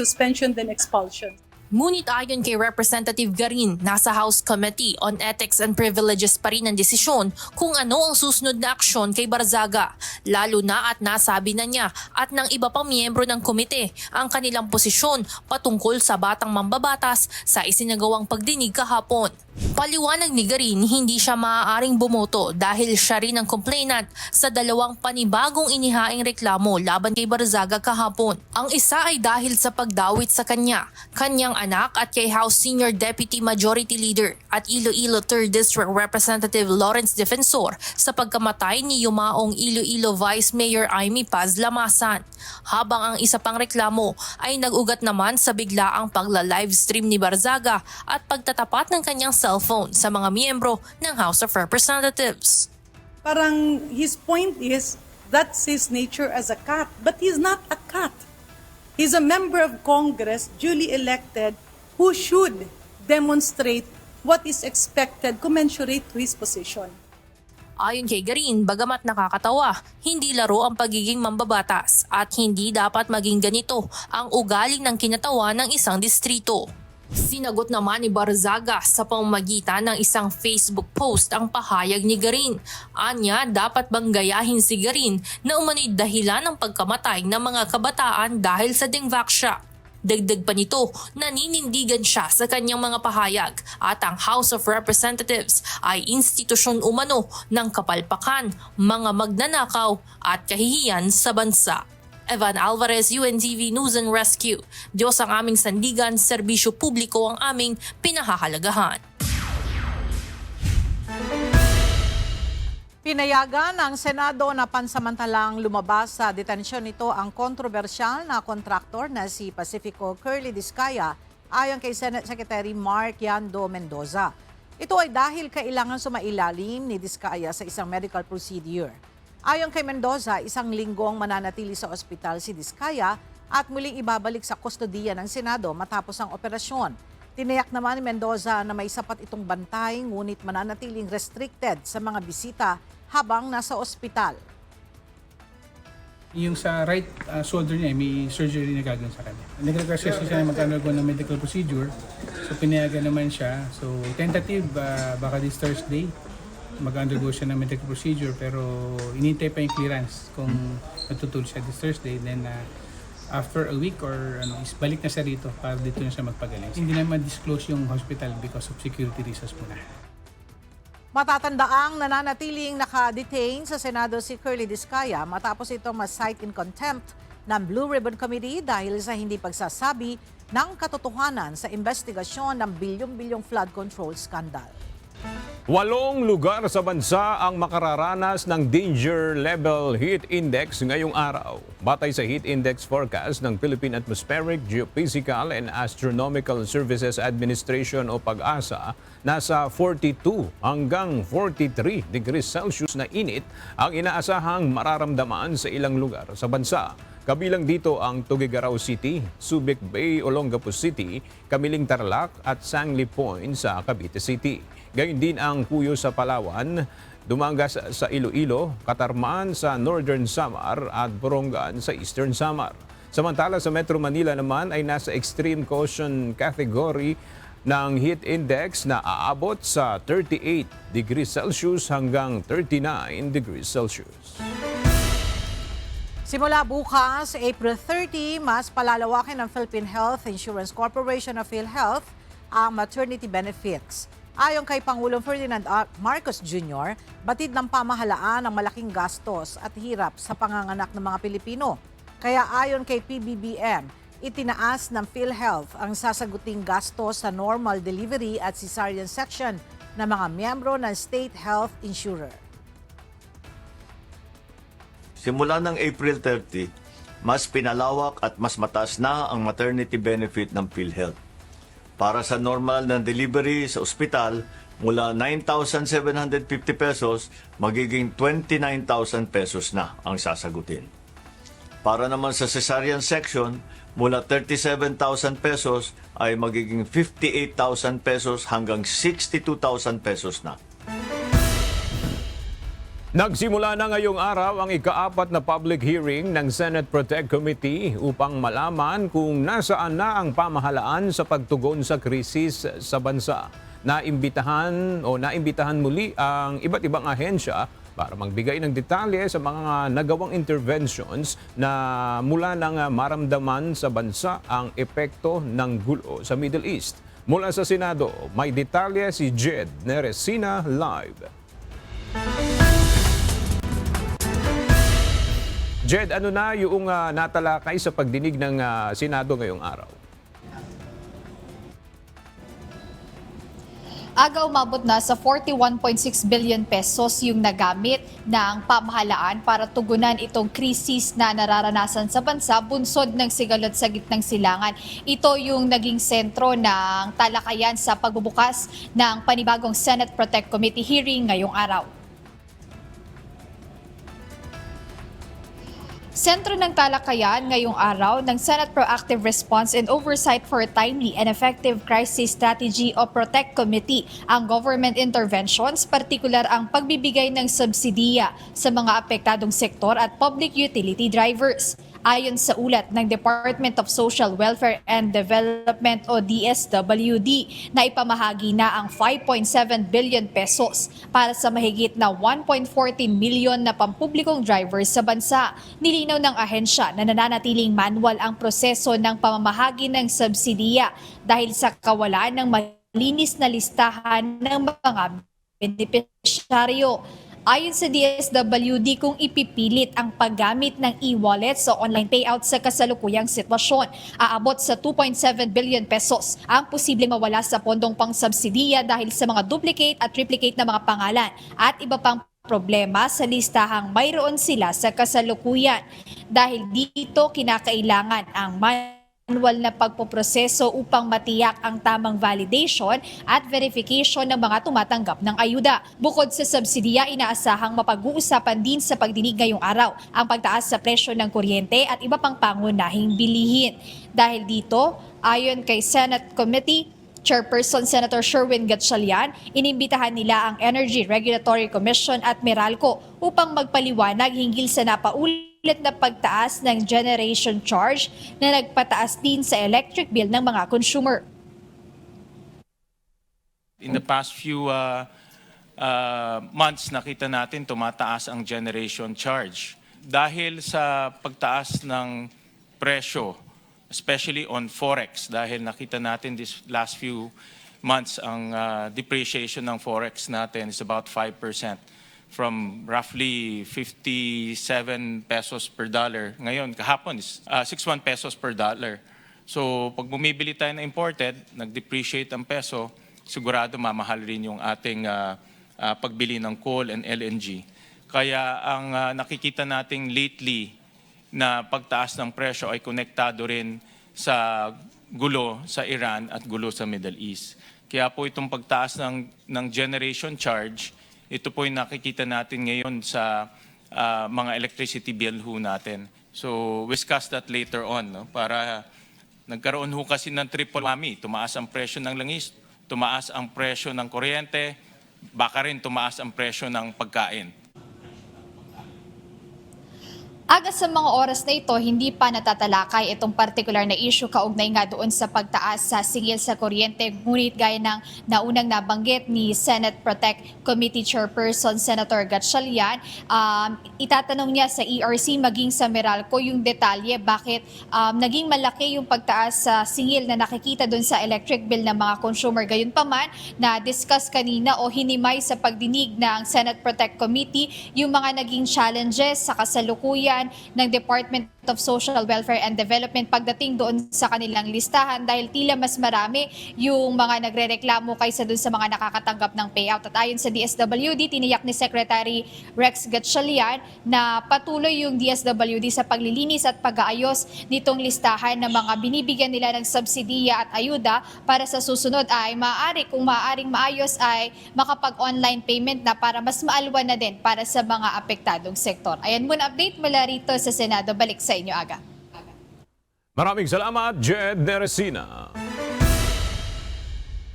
then expulsion. Ngunit ayon kay Representative Garin, nasa House Committee on Ethics and Privileges pa rin ang desisyon kung ano ang susunod na aksyon kay Barzaga, lalo na at nasabi na niya at ng iba pang miyembro ng komite ang kanilang posisyon patungkol sa batang mambabatas sa isinagawang pagdinig kahapon. Paliwanag ni Garin, hindi siya maaaring bumoto dahil siya rin ang complainant sa dalawang panibagong inihaing reklamo laban kay Barzaga kahapon. Ang isa ay dahil sa pagdawit sa kanya, kanyang anak at kay House Senior Deputy Majority Leader at Iloilo 3rd District Representative Lawrence Defensor sa pagkamatay ni yumaong Iloilo Vice Mayor Aimee Paz Lamasan. Habang ang isa pang reklamo ay nag-ugat naman sa biglaang pagla-livestream ni Barzaga at pagtatapat ng kanyang cellphone sa mga miyembro ng House of Representatives. Parang his point is, that's his nature as a cat. But he's not a cat. He's a member of Congress, duly elected, who should demonstrate what is expected commensurate to his position. Ayon kay Garin, bagamat nakakatawa, hindi laro ang pagiging mambabatas at hindi dapat maging ganito ang ugali ng kinatawa ng isang distrito. Sinagot naman ni Barzaga sa pamamagitan ng isang Facebook post ang pahayag ni Garin. Anya, dapat bang gayahin si Garin na umano'y dahilan ng pagkamatay ng mga kabataan dahil sa Dingvaxia? Dagdag pa nito, naninindigan siya sa kanyang mga pahayag at ang House of Representatives ay institusyon umano ng kapalpakan, mga magnanakaw at kahihiyan sa bansa. Evan Alvarez, UNTV News and Rescue. Diyos ang aming sandigan, serbisyo publiko ang aming pinahahalagahan. Pinayagan ng Senado na pansamantalang lumabas sa detensyon nito ang kontrobersyal na kontraktor na si Pacifico Curly Discaya ayon kay Senate Secretary Mark Yando Mendoza. Ito ay dahil kailangan sumailalim ni Discaya sa isang medical procedure. Ayon kay Mendoza, isang linggong mananatili sa ospital si Discaya at muling ibabalik sa kustodiya ng Senado matapos ang operasyon. Tiniyak naman ni Mendoza na may sapat itong bantay ngunit mananatiling restricted sa mga bisita habang nasa ospital. Yung sa right shoulder niya, may surgery na gagawin sa kanya. Nag-request siya na mag-undergo ng medical procedure. So pinayagan naman siya. So tentative, baka this Thursday, mag-undergo siya ng medical procedure pero inintay pa yung clearance kung natutulog siya this Thursday. Then after a week or balik na siya rito para dito na siya magpagaling. Hindi naman disclose yung hospital because of security reasons muna. Matatandaang nananatiling naka-detain sa Senado si Curly Discaya matapos ito ma-cite in contempt ng Blue Ribbon Committee dahil sa hindi pagsasabi ng katotohanan sa investigasyon ng bilyong-bilyong flood control scandal. 8 lugar sa bansa ang makararanas ng Danger Level Heat Index ngayong araw. Batay sa Heat Index forecast ng Philippine Atmospheric, Geophysical and Astronomical Services Administration o PAGASA, nasa 42 hanggang 43 degrees Celsius na init ang inaasahang mararamdaman sa ilang lugar sa bansa. Kabilang dito ang Tuguegarao City, Subic Bay, Olongapo City, Kamiling Tarlac at Sangli Point sa Cavite City. Gayun din ang Puyo sa Palawan, Dumangas sa Iloilo, Katarman sa Northern Samar at Borongan sa Eastern Samar. Samantala sa Metro Manila naman ay nasa extreme caution category ng heat index na aabot sa 38 degrees Celsius hanggang 39 degrees Celsius. Simula bukas, April 30, mas palalawakin ng Philippine Health Insurance Corporation of PhilHealth ang maternity benefits. Ayon kay Pangulong Ferdinand Marcos Jr., batid ng pamahalaan ang malaking gastos at hirap sa panganganak ng mga Pilipino. Kaya ayon kay PBBM, itinaas ng PhilHealth ang sasaguting gastos sa normal delivery at cesarean section ng mga miyembro ng State Health Insurer. Simula ng April 30, mas pinalawak at mas mataas na ang maternity benefit ng PhilHealth. Para sa normal na delivery sa ospital, mula 9,750 pesos, magiging 29,000 pesos na ang sasagutin. Para naman sa cesarean section, mula 37,000 pesos ay magiging 58,000 pesos hanggang 62,000 pesos na. Nagsimula na ngayong araw ang ika-4 na public hearing ng Senate Protect Committee upang malaman kung nasaan na ang pamahalaan sa pagtugon sa krisis sa bansa. Naimbitahan muli ang iba't ibang ahensya para magbigay ng detalye sa mga nagawang interventions na mula nang maramdaman sa bansa ang epekto ng gulo sa Middle East. Mula sa Senado, may detalye si Jed Neresina live. Jed, ano na yung natalakay sa pagdinig ng Senado ngayong araw? Aga umabot na sa 41.6 billion pesos yung nagamit ng pamahalaan para tugunan itong krisis na nararanasan sa bansa bunsod ng sigalot sa gitnang silangan. Ito yung naging sentro ng talakayan sa pagbubukas ng panibagong Senate Protect Committee hearing ngayong araw. Sentro ng talakayan ngayong araw ng Senate Proactive Response and Oversight for Timely and Effective Crisis Strategy o Protect Committee ang government interventions, partikular ang pagbibigay ng subsidiya sa mga apektadong sektor at public utility drivers. Ayon sa ulat ng Department of Social Welfare and Development o DSWD na ipamahagi na ang 5.7 billion pesos para sa mahigit na 1.14 million na pampublikong drivers sa bansa. Nilinaw ng ahensya na nananatiling manual ang proseso ng pamamahagi ng subsidiya dahil sa kawalan ng malinis na listahan ng mga benepisyaryo. Ayon sa DSWD, kung ipipilit ang paggamit ng e-wallet sa online payout sa kasalukuyang sitwasyon, aabot sa 2.7 billion pesos ang posibleng mawala sa pondong pang-subsidiya dahil sa mga duplicate at triplicate na mga pangalan at iba pang problema sa listahang mayroon sila sa kasalukuyan. Dahil dito, kinakailangan ang manual na pagpoproseso upang matiyak ang tamang validation at verification ng mga tumatanggap ng ayuda. Bukod sa subsidiya, inaasahang mapag-uusapan din sa pagdinig ngayong araw ang pagtaas sa presyo ng kuryente at iba pang pangunahing bilihin. Dahil dito, ayon kay Senate Committee Chairperson Senator Sherwin Gatchalian, inimbitahan nila ang Energy Regulatory Commission at Meralco upang magpaliwanag hinggil sa napaulit na pagtaas ng generation charge na nagpataas din sa electric bill ng mga consumer. In the past few months, nakita natin tumataas ang generation charge. Dahil sa pagtaas ng presyo, especially on Forex, dahil nakita natin this last few months ang depreciation ng Forex natin is about 5%. From roughly 57 pesos per dollar. Ngayon, kahapon is 61 pesos per dollar. So pag bumibili tayo ng imported, nag-depreciate ang peso, sigurado mamahal rin yung ating pagbili ng coal and LNG. Kaya ang nakikita nating lately na pagtaas ng presyo ay konektado rin sa gulo sa Iran at gulo sa Middle East. Kaya po itong pagtaas ng generation charge, ito po yung nakikita natin ngayon sa mga electricity bill ho natin. So we discuss that later on, no? Para nagkaroon ho kasi ng triple whammy. Tumaas ang presyo ng langis, tumaas ang presyo ng kuryente, baka rin tumaas ang presyo ng pagkain. Aga sa mga oras na ito, hindi pa natatalakay itong particular na issue kaugnay nga doon sa pagtaas sa singil sa kuryente. Ngunit gaya ng naunang nabanggit ni Senate Protect Committee Chairperson Senator Gatchalian, itatanong niya sa ERC maging sa Meralco yung detalye bakit naging malaki yung pagtaas sa singil na nakikita doon sa electric bill ng mga consumer. Gayunpaman, na-discuss kanina o hinimay sa pagdinig ng Senate Protect Committee yung mga naging challenges sa kasalukuyan ng Department of Social Welfare and Development pagdating doon sa kanilang listahan dahil tila mas marami yung mga nagrereklamo kaysa doon sa mga nakakatanggap ng payout. At ayon sa DSWD, tiniyak ni Secretary Rex Gatchalian na patuloy yung DSWD sa paglilinis at pag-aayos nitong listahan ng mga binibigyan nila ng subsidiya at ayuda para sa susunod ay kung maaaring maayos ay makapag-online payment na para mas maalwan na din para sa mga apektadong sektor. Ayan muna update mula rito sa Senado. Balik sa inyo, Aga. Maraming salamat, Jed Neresina.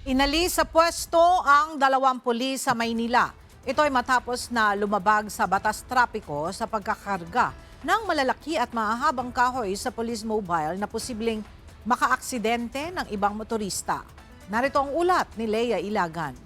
Inalis sa pwesto ang 2 pulis sa Maynila. Ito ay matapos na lumabag sa batas trapiko sa pagkakarga ng malalaki at mahahabang kahoy sa police mobile na posibleng makaaksidente ng ibang motorista. Narito ang ulat ni Leia Ilagan.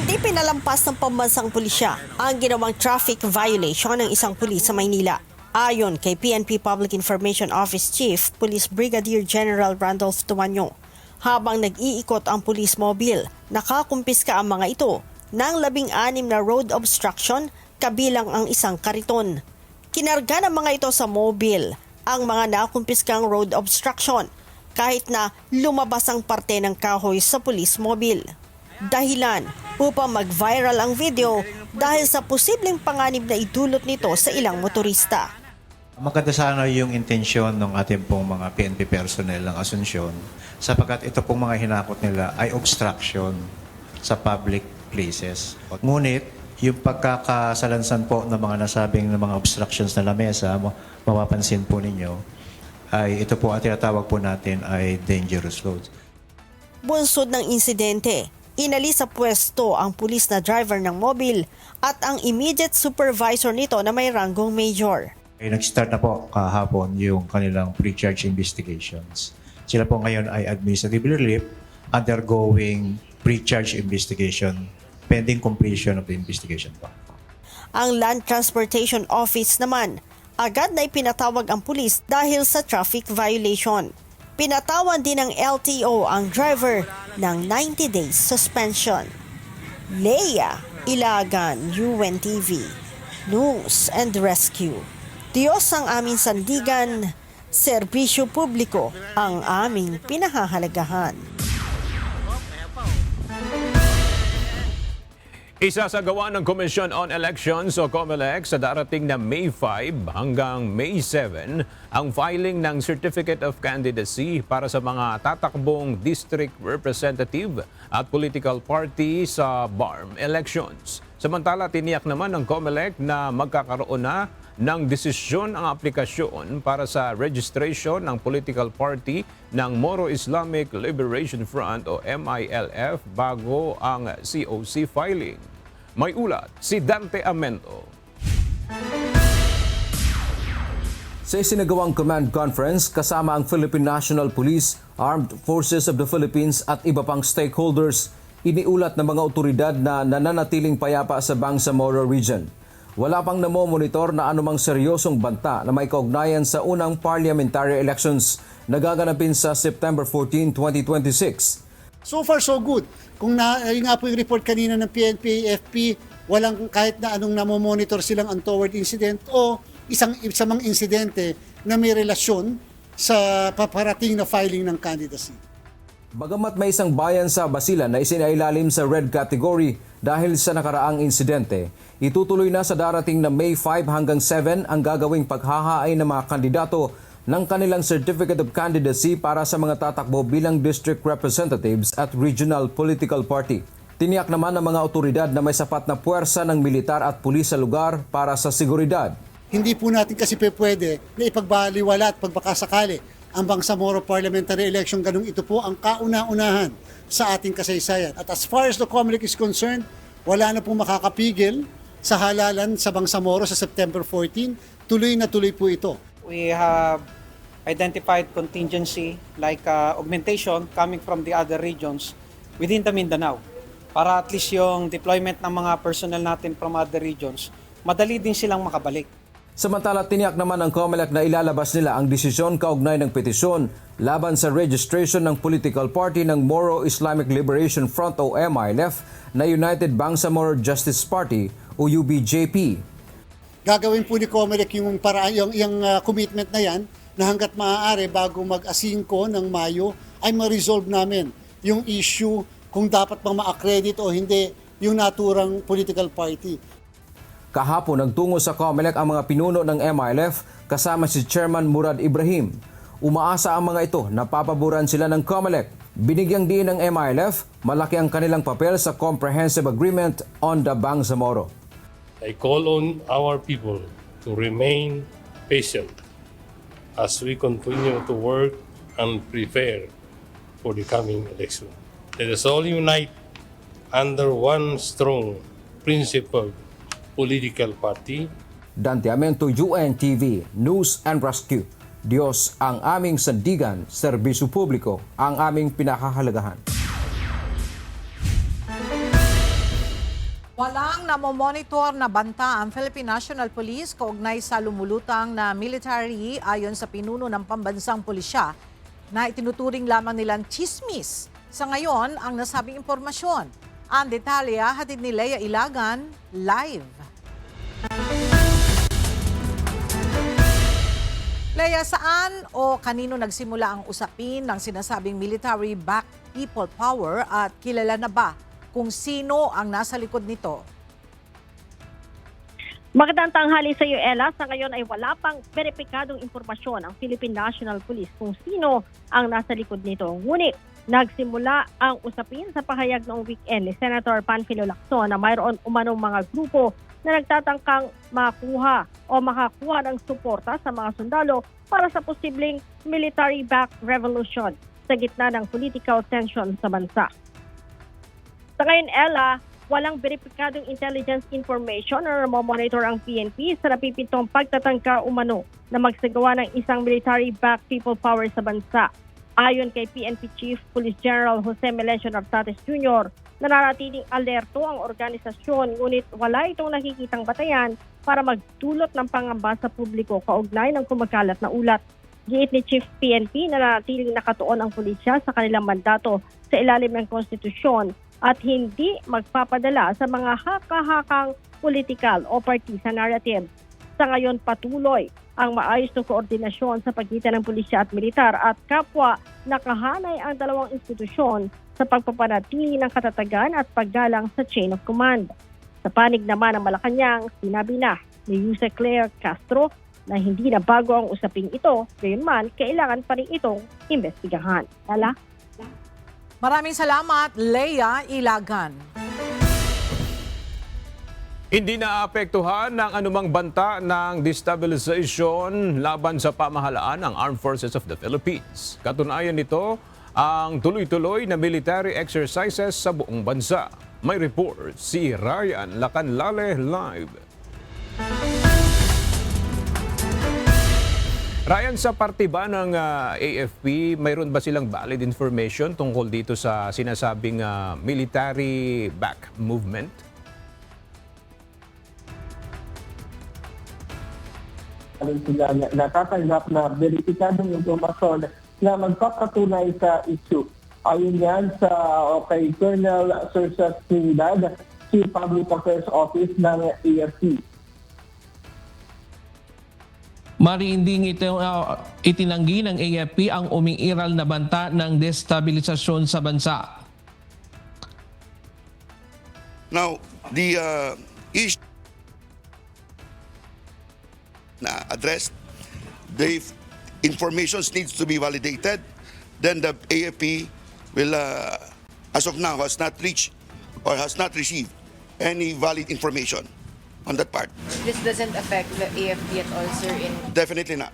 Hindi pinalampas ng pambansang pulisya ang ginawang traffic violation ng isang pulis sa Maynila. Ayon kay PNP Public Information Office Chief Police Brigadier General Randolph Tumanyo, habang nag-iikot ang police mobile, nakakumpiska ang mga ito ng 16 na road obstruction kabilang ang isang kariton. Kinarga ng mga ito sa mobile ang mga nakumpiskang road obstruction kahit na lumabas ang parte ng kahoy sa police mobile. Dahilan upang mag-viral ang video dahil sa posibleng panganib na idulot nito sa ilang motorista. Maganda sana yung intensyon ng ating pong mga PNP personnel ng Asunsyon sapagkat ito pong mga hinakot nila ay obstruction sa public places. Ngunit yung pagkakasalansan po ng mga nasabing ng mga obstructions na lamesa, mapapansin po ninyo, ay ito po ang tinatawag po natin ay dangerous loads. Bunsod ng insidente, inalis sa pwesto ang pulis na driver ng mobile at ang immediate supervisor nito na may ranggong major. Nag-start na po kahapon yung kanilang pre-charge investigations. Sila po ngayon ay administratively relieved, undergoing pre-charge investigation pending completion of the investigation po. Ang Land Transportation Office naman, agad na ipinatawag ang pulis dahil sa traffic violation. Pinatawan din ng LTO ang driver ng 90 days suspension. Leia Ilagan, UNTV, News and Rescue. Diyos ang aming sandigan, serbisyo publiko ang aming pinahahalagahan. Isasagawa ng Commission on Elections o COMELEC sa darating na May 5 hanggang May 7 ang filing ng Certificate of Candidacy para sa mga tatakbong district representative at political party sa BARM elections. Samantala, tiniyak naman ng COMELEC na magkakaroon na ng desisyon ang aplikasyon para sa registration ng political party ng Moro Islamic Liberation Front o MILF bago ang COC filing. May ulat si Dante Amento. Sa isinagawang command conference kasama ang Philippine National Police, Armed Forces of the Philippines at iba pang stakeholders, iniulat ng mga otoridad na nananatiling payapa sa Bangsamoro Region. Wala pang namomonitor na anumang seryosong banta na may kaugnayan sa unang parliamentary elections na gaganapin sa September 14, 2026. So far, so good. Kung yun nga po yung report kanina ng PNP, AFP, walang kahit na anong namomonitor silang untoward incident o isang insidente na may relasyon sa paparating na filing ng candidacy. Bagamat may isang bayan sa Basilan na isinailalim sa red category dahil sa nakaraang insidente, itutuloy na sa darating na May 5 hanggang 7 ang gagawing paghahain ng mga kandidato ng kanilang Certificate of Candidacy para sa mga tatakbo bilang district representatives at regional political party. Tiniyak naman ng mga otoridad na may sapat na puwersa ng militar at pulis sa lugar para sa seguridad. Hindi po natin kasi pwede na ipagbaliwala at pagbakasakali ang Bangsamoro parliamentary election, ganung ito po ang kauna-unahan sa ating kasaysayan. At as far as the COMELEC is concerned, wala na pong makakapigil sa halalan sa Bangsamoro sa September 14. Tuloy na tuloy po ito. We have identified contingency like augmentation coming from the other regions within the Mindanao para at least yung deployment ng mga personnel natin from other regions, madali din silang makabalik. Samantala, tiniyak naman ng COMELEC na ilalabas nila ang desisyon kaugnay ng petisyon laban sa registration ng political party ng Moro Islamic Liberation Front o MILF na United Bangsamoro Justice Party o UBJP. Gagawin po ni COMELEC yung commitment na yan na hanggat maaari bago mag-asingko ng Mayo ay ma-resolve namin yung issue kung dapat bang ma-accredit o hindi yung naturang political party. Kahapon nagtungo sa COMELEC ang mga pinuno ng MILF kasama si Chairman Murad Ibrahim. Umaasa ang mga ito na papaboran sila ng COMELEC. Binigyang diin ng MILF, malaki ang kanilang papel sa Comprehensive Agreement on the Bangsamoro. I call on our people to remain patient as we continue to work and prepare for the coming election. Let us all unite under one strong principled political party. Dante Amento, UNTV, News and Rescue. Diyos ang aming sandigan, serbisyo publiko ang aming pinakahalagahan. Walang namomonitor na banta ang Philippine National Police kaugnay sa lumulutang na military ayon sa pinuno ng pambansang pulisya na itinuturing lamang nilang chismis. Sa ngayon, ang nasabing impormasyon. Ang detalya hatid ni Lea Ilagan live. Lea, saan o kanino nagsimula ang usapin ng sinasabing military-backed people power at kilala na ba kung sino ang nasa likod nito? Magandang tanghali sa iyo, Ella. Sa ngayon ay wala pang beripikadong impormasyon ang Philippine National Police kung sino ang nasa likod nito. Ngunit nagsimula ang usapin sa pahayag noong weekend ni Senator Panfilo Lacson na mayroon umanong mga grupo na nagtatangkang makakuha ng suporta sa mga sundalo para sa posibleng military-backed revolution sa gitna ng political tension sa bansa. Sa ngayon, Ella, walang beripikadong intelligence information na monitor ang PNP sa napipitong pagtatangka umano na magsagawa ng isang military-backed people power sa bansa. Ayon kay PNP Chief Police General Jose Melencio Nartates Jr., nananatiling alerto ang organisasyon ngunit wala itong nakikitang batayan para magdulot ng pangamba sa publiko kaugnay ng kumakalat na ulat. Giit ni Chief PNP na nanatiling nakatuon ang pulisya sa kanilang mandato sa ilalim ng konstitusyon at hindi magpapadala sa mga haka-hakang politikal o partisan narrative. Sa ngayon patuloy ang maayos na koordinasyon sa pagitan ng pulisya at militar at kapwa nakahanay ang dalawang institusyon sa pagpapanatili ng katatagan at paggalang sa chain of command. Sa panig naman ng Malacanang, sinabi na ni Jose Claire Castro na hindi na bago ang usaping ito, gayunman kailangan pa rin itong imbestigahan. Hala? Maraming salamat, Lea Ilagan. Hindi naapektuhan ng anumang banta ng destabilization laban sa pamahalaan ng Armed Forces of the Philippines. Katunayan nito ang tuloy-tuloy na military exercises sa buong bansa. May report si Ryan Lacanlale live. Ryan, sa parte ba ng AFP, mayroon ba silang valid information tungkol dito sa sinasabing military back movement? Sila natatanggap na verifikadong impormasyon na magpapatunay sa issue. Ayon yan sa kay Colonel Sir Trinidad, Chief Public Affairs Office ng AFP. Mariinding itinanggi ng AFP ang umiiral na banta ng destabilisasyon sa bansa. Now, the issue na addressed, the information needs to be validated. Then the AFP will, as of now, has not reached or has not received any valid information on that part. This doesn't affect the AFP at all, sir? Definitely not.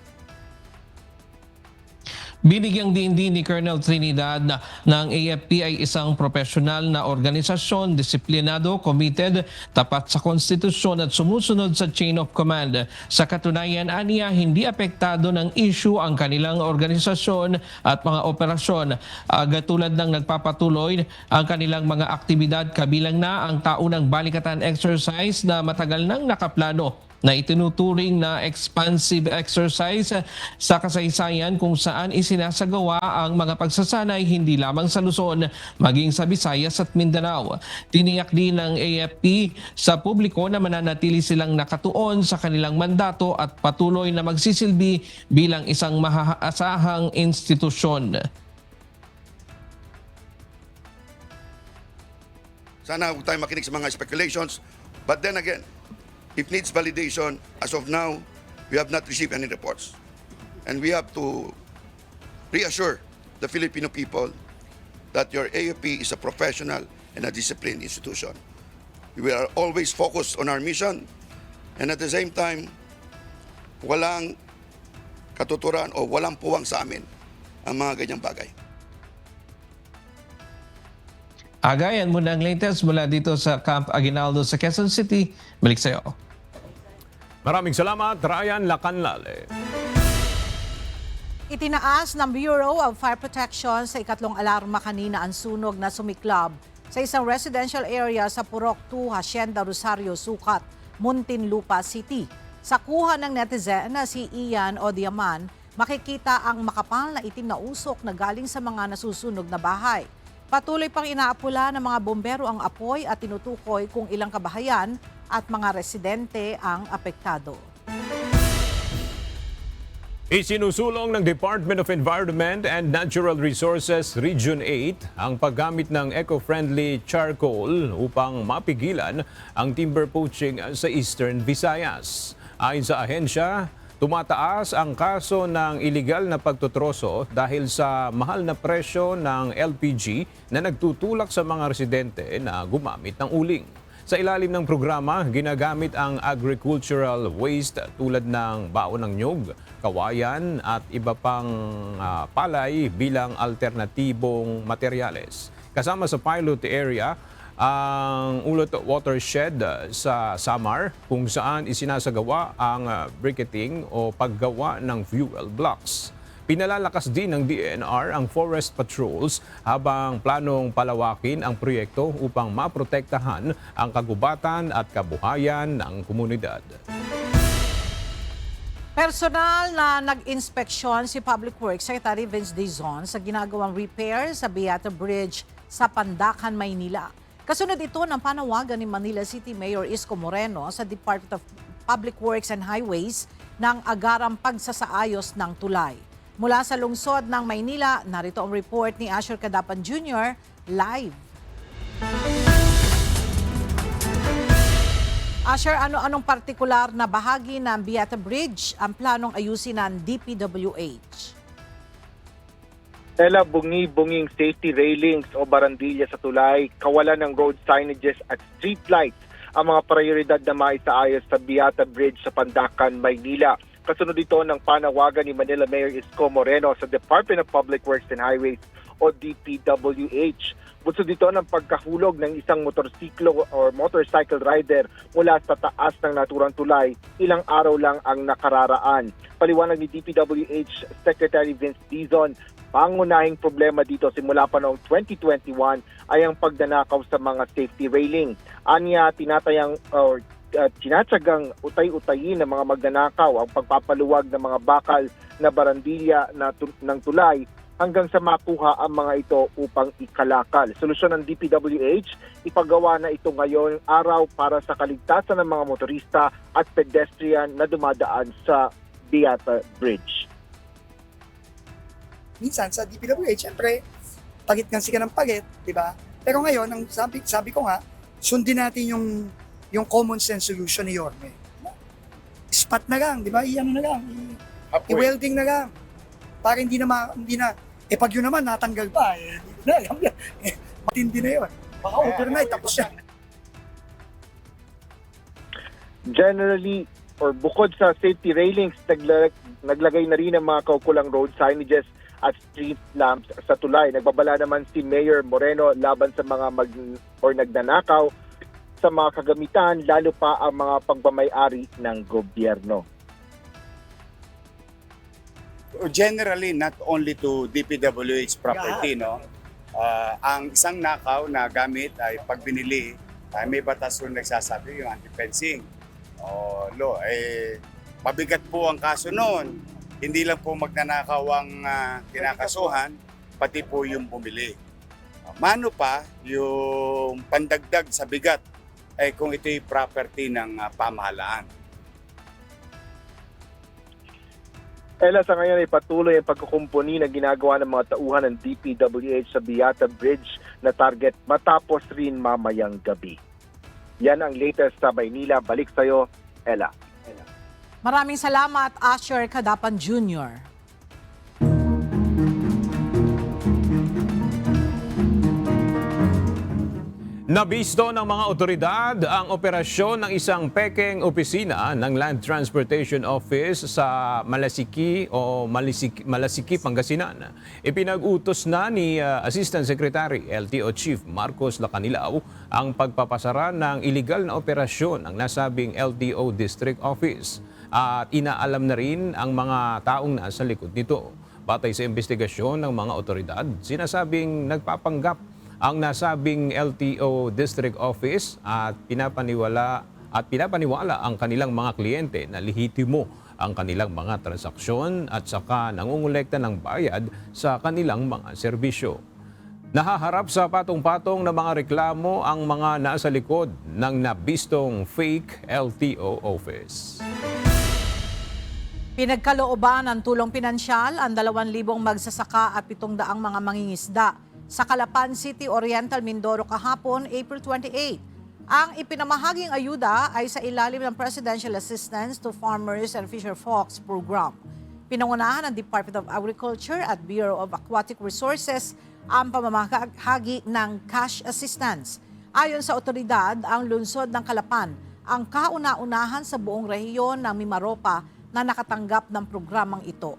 Binigyang diin ni Colonel Trinidad na ang AFP ay isang profesional na organisasyon, disiplinado, committed, tapat sa konstitusyon at sumusunod sa chain of command. Sa katunayan, aniya hindi apektado ng issue ang kanilang organisasyon at mga operasyon. Katulad ng nagpapatuloy ang kanilang mga aktibidad kabilang na ang taunang balikatan exercise na matagal nang nakaplano na itinuturing na expansive exercise sa kasaysayan kung saan isinasagawa ang mga pagsasanay hindi lamang sa Luzon, maging sa Visayas at Mindanao. Tiniyak din ng AFP sa publiko na mananatili silang nakatuon sa kanilang mandato at patuloy na magsisilbi bilang isang maaasahang institusyon. Sana huwag tayo makinig sa mga speculations. But then again, if needs validation, as of now, we have not received any reports. And we have to reassure the Filipino people that your AFP is a professional and a disciplined institution. We are always focused on our mission, and at the same time, walang katuturan o walang puwang sa amin ang mga ganyang bagay. Agayan mo na ang latest mula dito sa Camp Aguinaldo sa Quezon City. Balik sa iyo. Maraming salamat, Ryan Lacanlale. Itinaas ng Bureau of Fire Protection sa ikatlong alarma kanina ang sunog na sumiklab sa isang residential area sa Purok 2, Hacienda Rosario, Sucat, Muntinlupa City. Sa kuha ng netizen na si Ian Odiaman, makikita ang makapal na itim na usok na galing sa mga nasusunog na bahay. Patuloy pang inaapula ng mga bombero ang apoy at tinutukoy kung ilang kabahayan at mga residente ang apektado. Isinusulong ng Department of Environment and Natural Resources Region 8 ang paggamit ng eco-friendly charcoal upang mapigilan ang timber poaching sa Eastern Visayas. Ayon sa ahensya, tumataas ang kaso ng iligal na pagtutroso dahil sa mahal na presyo ng LPG na nagtutulak sa mga residente na gumamit ng uling. Sa ilalim ng programa, ginagamit ang agricultural waste tulad ng baon ng nyug, kawayan at iba pang palay bilang alternatibong materyales. Kasama sa pilot area, ang Ulot Watershed sa Samar kung saan isinasagawa ang briquetting o paggawa ng fuel blocks. Pinalalakas din ng DNR ang forest patrols habang planong palawakin ang proyekto upang maprotektahan ang kagubatan at kabuhayan ng komunidad. Personal na nag-inspeksyon si Public Works Secretary Vince Dizon sa ginagawang repair sa Beata Bridge sa Pandacan, Maynila. Kasunod ito ng panawagan ni Manila City Mayor Isko Moreno sa Department of Public Works and Highways ng agarang pagsasaayos ng tulay. Mula sa lungsod ng Maynila, narito ang report ni Asher Cadapan Jr. live. Asher, ano-anong partikular na bahagi ng Beata Bridge ang planong ayusin ng DPWH? Ella, bungi-bunging safety railings o barandilya sa tulay, kawalan ng road signages at street lights ang mga prioridad na maisaayos sa Beata Bridge sa Pandacan, Maynila. Kasunod ito ng panawagan ni Manila Mayor Isko Moreno sa Department of Public Works and Highways o DPWH. Bunsod dito ng pagkahulog ng isang motorsiklo o motorcycle rider mula sa taas ng naturang tulay, ilang araw lang ang nakararaan. Paliwanag ni DPWH Secretary Vince Dizon, pangunahing problema dito simula pa noong 2021 ay ang pagdanakaw sa mga safety railing. Anya, tinatsagang utay-utayin ng mga magnanakaw ang pagpapaluwag ng mga bakal na barandilya ng tulay hanggang sa makuha ang mga ito upang ikalakal. Solusyon ng DPWH, ipagawa na ito ngayon araw para sa kaligtasan ng mga motorista at pedestrian na dumadaan sa Beata Bridge. Minsan sa DPWH, siyempre, pagit ng sika ng pagit, di ba? Pero ngayon, ang sabi ko nga, sundin natin yung common sense solution ni Yorme. Spot na lang, di ba? I-ano na lang, i-welding na lang. Para hindi na, pag yun naman natanggal pa, matindi na yun. Baka overnight, tapos yan. Generally, or bukod sa safety railings, naglagay na rin ng mga kaukulang road signages at street lamps sa tulay. Nagbabala naman si Mayor Moreno laban sa mga nagnanakaw sa mga kagamitan, lalo pa ang mga pagmamay-ari ng gobyerno. Generally, not only to DPWH property, no? Ang isang nakaw na gamit ay pag binili, ay may batas kung nagsasabi yung anti-fencing. Mabigat po ang kaso noon. Hindi lang po magnanakaw ang kinakasuhan, pati po yung bumili. Mano pa yung pandagdag sa bigat ay kung ito'y property ng pamahalaan. Ella, sa ngayon ay patuloy ang pagkukumpuni na ginagawa ng mga tauhan ng DPWH sa Beata Bridge na target matapos rin mamayang gabi. Yan ang latest sa Maynila. Balik sa'yo, Ella. Maraming salamat, Asher Cadapan Jr. Nabisto ng mga otoridad ang operasyon ng isang pekeng opisina ng Land Transportation Office sa Malasiki, Pangasinan. Ipinag-utos na ni Assistant Secretary LTO Chief Marcos Lacanilao ang pagpapasara ng iligal na operasyon ng nasabing LTO District Office at inaalam na rin ang mga taong nasa likod nito. Batay sa investigasyon ng mga otoridad, sinasabing nagpapanggap ang nasabing LTO District Office at pinapaniwala ang kanilang mga kliyente na lehitimo ang kanilang mga transaksyon at saka nangungulekta ng bayad sa kanilang mga serbisyo. Nahaharap sa patong-patong na mga reklamo ang mga nasa likod ng nabistong fake LTO office. Pinagkalooban ng tulong pinansyal ang 2,000 magsasaka at 700 mga mangingisda sa Calapan City, Oriental, Mindoro kahapon, April 28. Ang ipinamahaging ayuda ay sa ilalim ng Presidential Assistance to Farmers and Fisherfolks Program. Pinangunahan ng Department of Agriculture at Bureau of Aquatic Resources ang pamamahagi ng cash assistance. Ayon sa otoridad, ang lungsod ng Calapan ang kauna-unahan sa buong rehiyon ng Mimaropa na nakatanggap ng programang ito.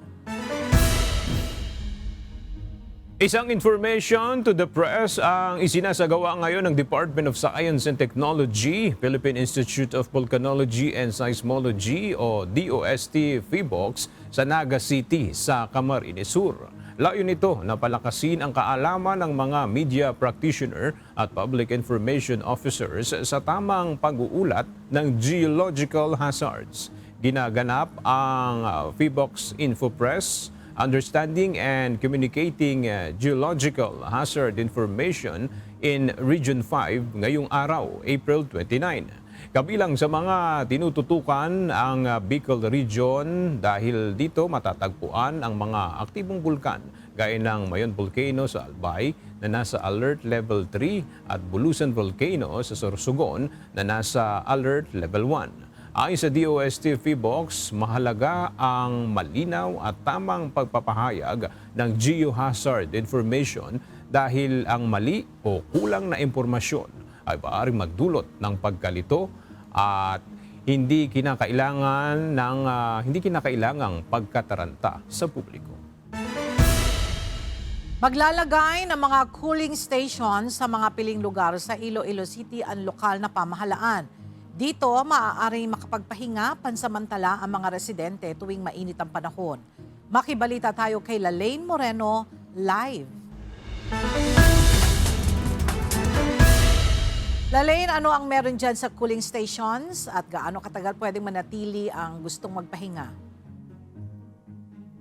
Isang information to the press ang isinasagawa ngayon ng Department of Science and Technology, Philippine Institute of Volcanology and Seismology o DOST PHIVOLCS sa Naga City sa Camarines Sur. Layo nito na palakasin ang kaalaman ng mga media practitioner at public information officers sa tamang pag-uulat ng geological hazards. Ginaganap ang PHIVOLCS InfoPress, Understanding and Communicating Geological Hazard Information in Region 5 ngayong araw, April 29. Kabilang sa mga tinututukan ang Bicol Region dahil dito matatagpuan ang mga aktibong bulkan gaya ng Mayon Volcano sa Albay na nasa Alert Level 3 at Bulusan Volcano sa Sorsogon na nasa Alert Level 1. Ayon sa DOST PHIVOLCS, mahalaga ang malinaw at tamang pagpapahayag ng geohazard information dahil ang mali o kulang na impormasyon ay maaaring magdulot ng pagkalito at hindi kinakailangang pagkataranta sa publiko. Maglalagay ng mga cooling station sa mga piling lugar sa Iloilo City ang lokal na pamahalaan. Dito, maaaring makapagpahinga pansamantala ang mga residente tuwing mainit ang panahon. Makibalita tayo kay Lalaine Moreno live. Lalaine, ano ang meron dyan sa cooling stations at gaano katagal pwedeng manatili ang gustong magpahinga?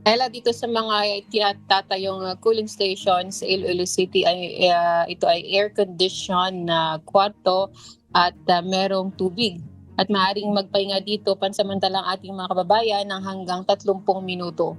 Ella, dito sa mga tatayong cooling stations sa Iloilo City, ito ay air-conditioned na kwarto at merong tubig. At maaaring magpahinga dito pansamantalang ating mga kababayan ng hanggang 30 minuto.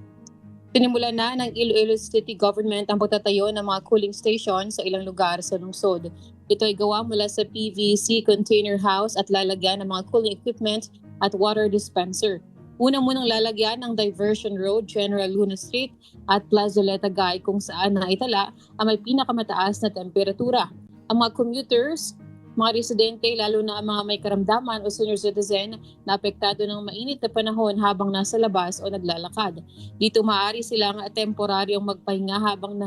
Sinimulan na ng Iloilo City Government ang pagtatayo ng mga cooling station sa ilang lugar sa lungsod. Ito ay gawa mula sa PVC container house at lalagyan ng mga cooling equipment at water dispenser. Una munang lalagyan ng Diversion Road, General Luna Street at Plazoleta Guy kung saan naitala ang may pinakamataas na temperatura. Ang mga commuters, mga residente, lalo na ang mga may karamdaman o senior citizen na apektado ng mainit na panahon habang nasa labas o naglalakad. Dito maaari silang temporaryong magpahinga habang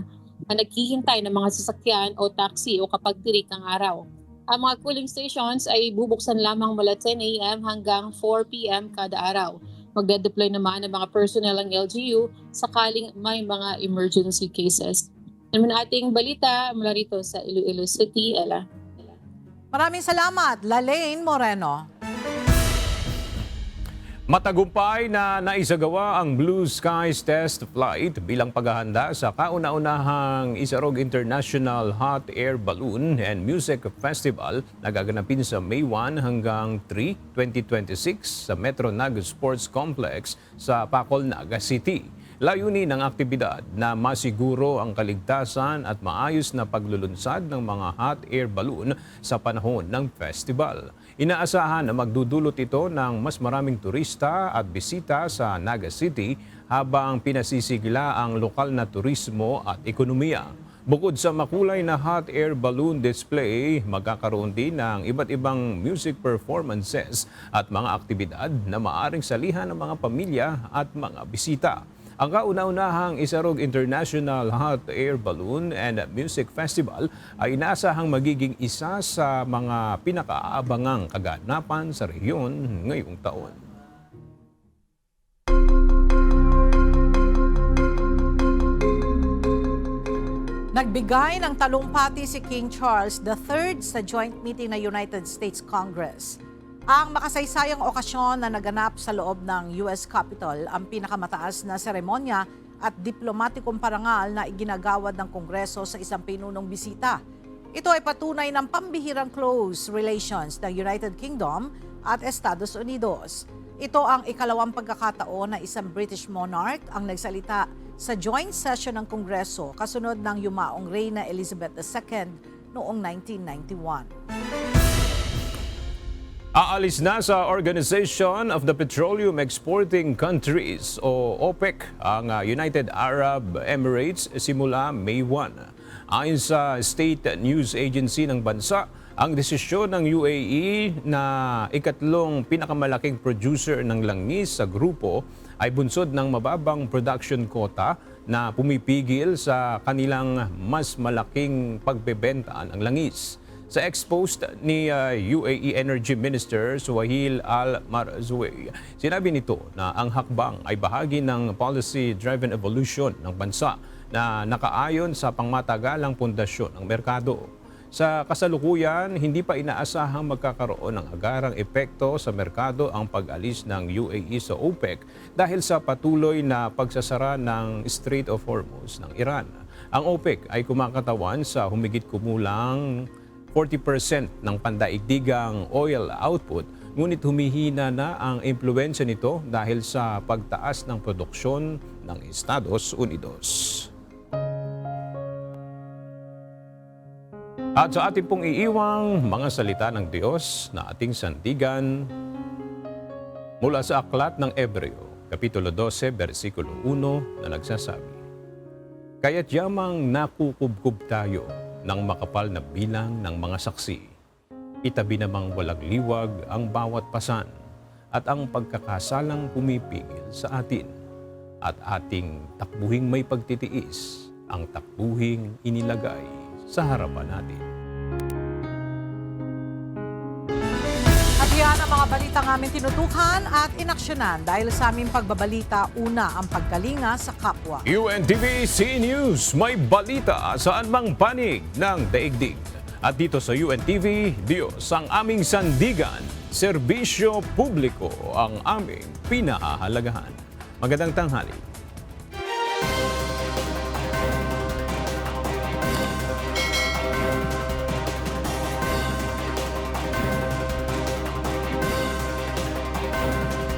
naghihintay ng mga sasakyan o taxi o kapag tirik ang araw. Ang mga cooling stations ay bubuksan lamang mula 10 a.m. hanggang 4 p.m. kada araw. Magde-deploy naman ang mga personnel ng LGU sakaling may mga emergency cases. Naman ating balita mula rito sa Iloilo City, Ella. Maraming salamat, Lalaine Moreno. Matagumpay na naisagawa ang Blue Skies Test Flight bilang paghahanda sa kauna-unahang Isarog International Hot Air Balloon and Music Festival na gaganapin sa May 1 hanggang 3, 2026 sa Metro Naga Sports Complex sa Pacol, Naga City. Layunin ng aktibidad na masiguro ang kaligtasan at maayos na paglulunsad ng mga hot air balloon sa panahon ng festival. Inaasahan na magdudulot ito ng mas maraming turista at bisita sa Naga City habang pinasisigla ang lokal na turismo at ekonomiya. Bukod sa makulay na hot air balloon display, magkakaroon din ng iba't ibang music performances at mga aktibidad na maaaring salihan ng mga pamilya at mga bisita. Ang kauna-unahang Isarog International Hot Air Balloon and Music Festival ay inaasahang magiging isa sa mga pinakaabangang kaganapan sa rehiyon ngayong taon. Nagbigay ng talumpati si King Charles III sa joint meeting ng United States Congress. Ang makasaysayang okasyon na naganap sa loob ng US Capitol ang pinakamataas na seremonya at diplomatikong parangal na iginagawad ng Kongreso sa isang pinunong bisita. Ito ay patunay ng pambihirang close relations ng United Kingdom at Estados Unidos. Ito ang ikalawang pagkakataon na isang British monarch ang nagsalita sa joint session ng Kongreso kasunod ng yumaong Reyna Elizabeth II noong 1991. Aalis na sa Organization of the Petroleum Exporting Countries o OPEC ang United Arab Emirates simula May 1. Ayon sa State News Agency ng bansa, ang desisyon ng UAE na ikatlong pinakamalaking producer ng langis sa grupo ay bunsod ng mababang production quota na pumipigil sa kanilang mas malaking pagbebenta ng langis. Sa ex-post ni UAE Energy Minister Suhail Al-Marzoui, sinabi nito na ang hakbang ay bahagi ng policy-driven evolution ng bansa na nakaayon sa pangmatagalang pundasyon ng merkado. Sa kasalukuyan, hindi pa inaasahang magkakaroon ng agarang epekto sa merkado ang pag-alis ng UAE sa OPEC dahil sa patuloy na pagsasara ng Strait of Hormuz ng Iran. Ang OPEC ay kumakatawan sa humigit kumulang 40% ng pandaigdigang oil output, ngunit humihina na ang impluwensya nito dahil sa pagtaas ng produksyon ng Estados Unidos. At sa ating pong iiwang mga salita ng Diyos na ating sandigan mula sa Aklat ng Ebreo, Kapitulo 12, versikulo 1 na nagsasabi, "Kaya't yamang nakukubkub tayo ng makapal na bilang ng mga saksi. Itabi namang walang liwag ang bawat pasan at ang pagkakasalang pumipigil sa atin at ating takbuhing may pagtitiis ang takbuhing inilagay sa harapan natin." At yan ang mga balitang aming tinutukan at inaksyonan dahil sa aming pagbabalita, una ang pagkalinga sa kapwa. UNTV C News, may balita saan mang panig ng daigdig. At dito sa UNTV, Diyos ang aming sandigan, serbisyo publiko ang aming pinahahalagahan. Magandang tanghali.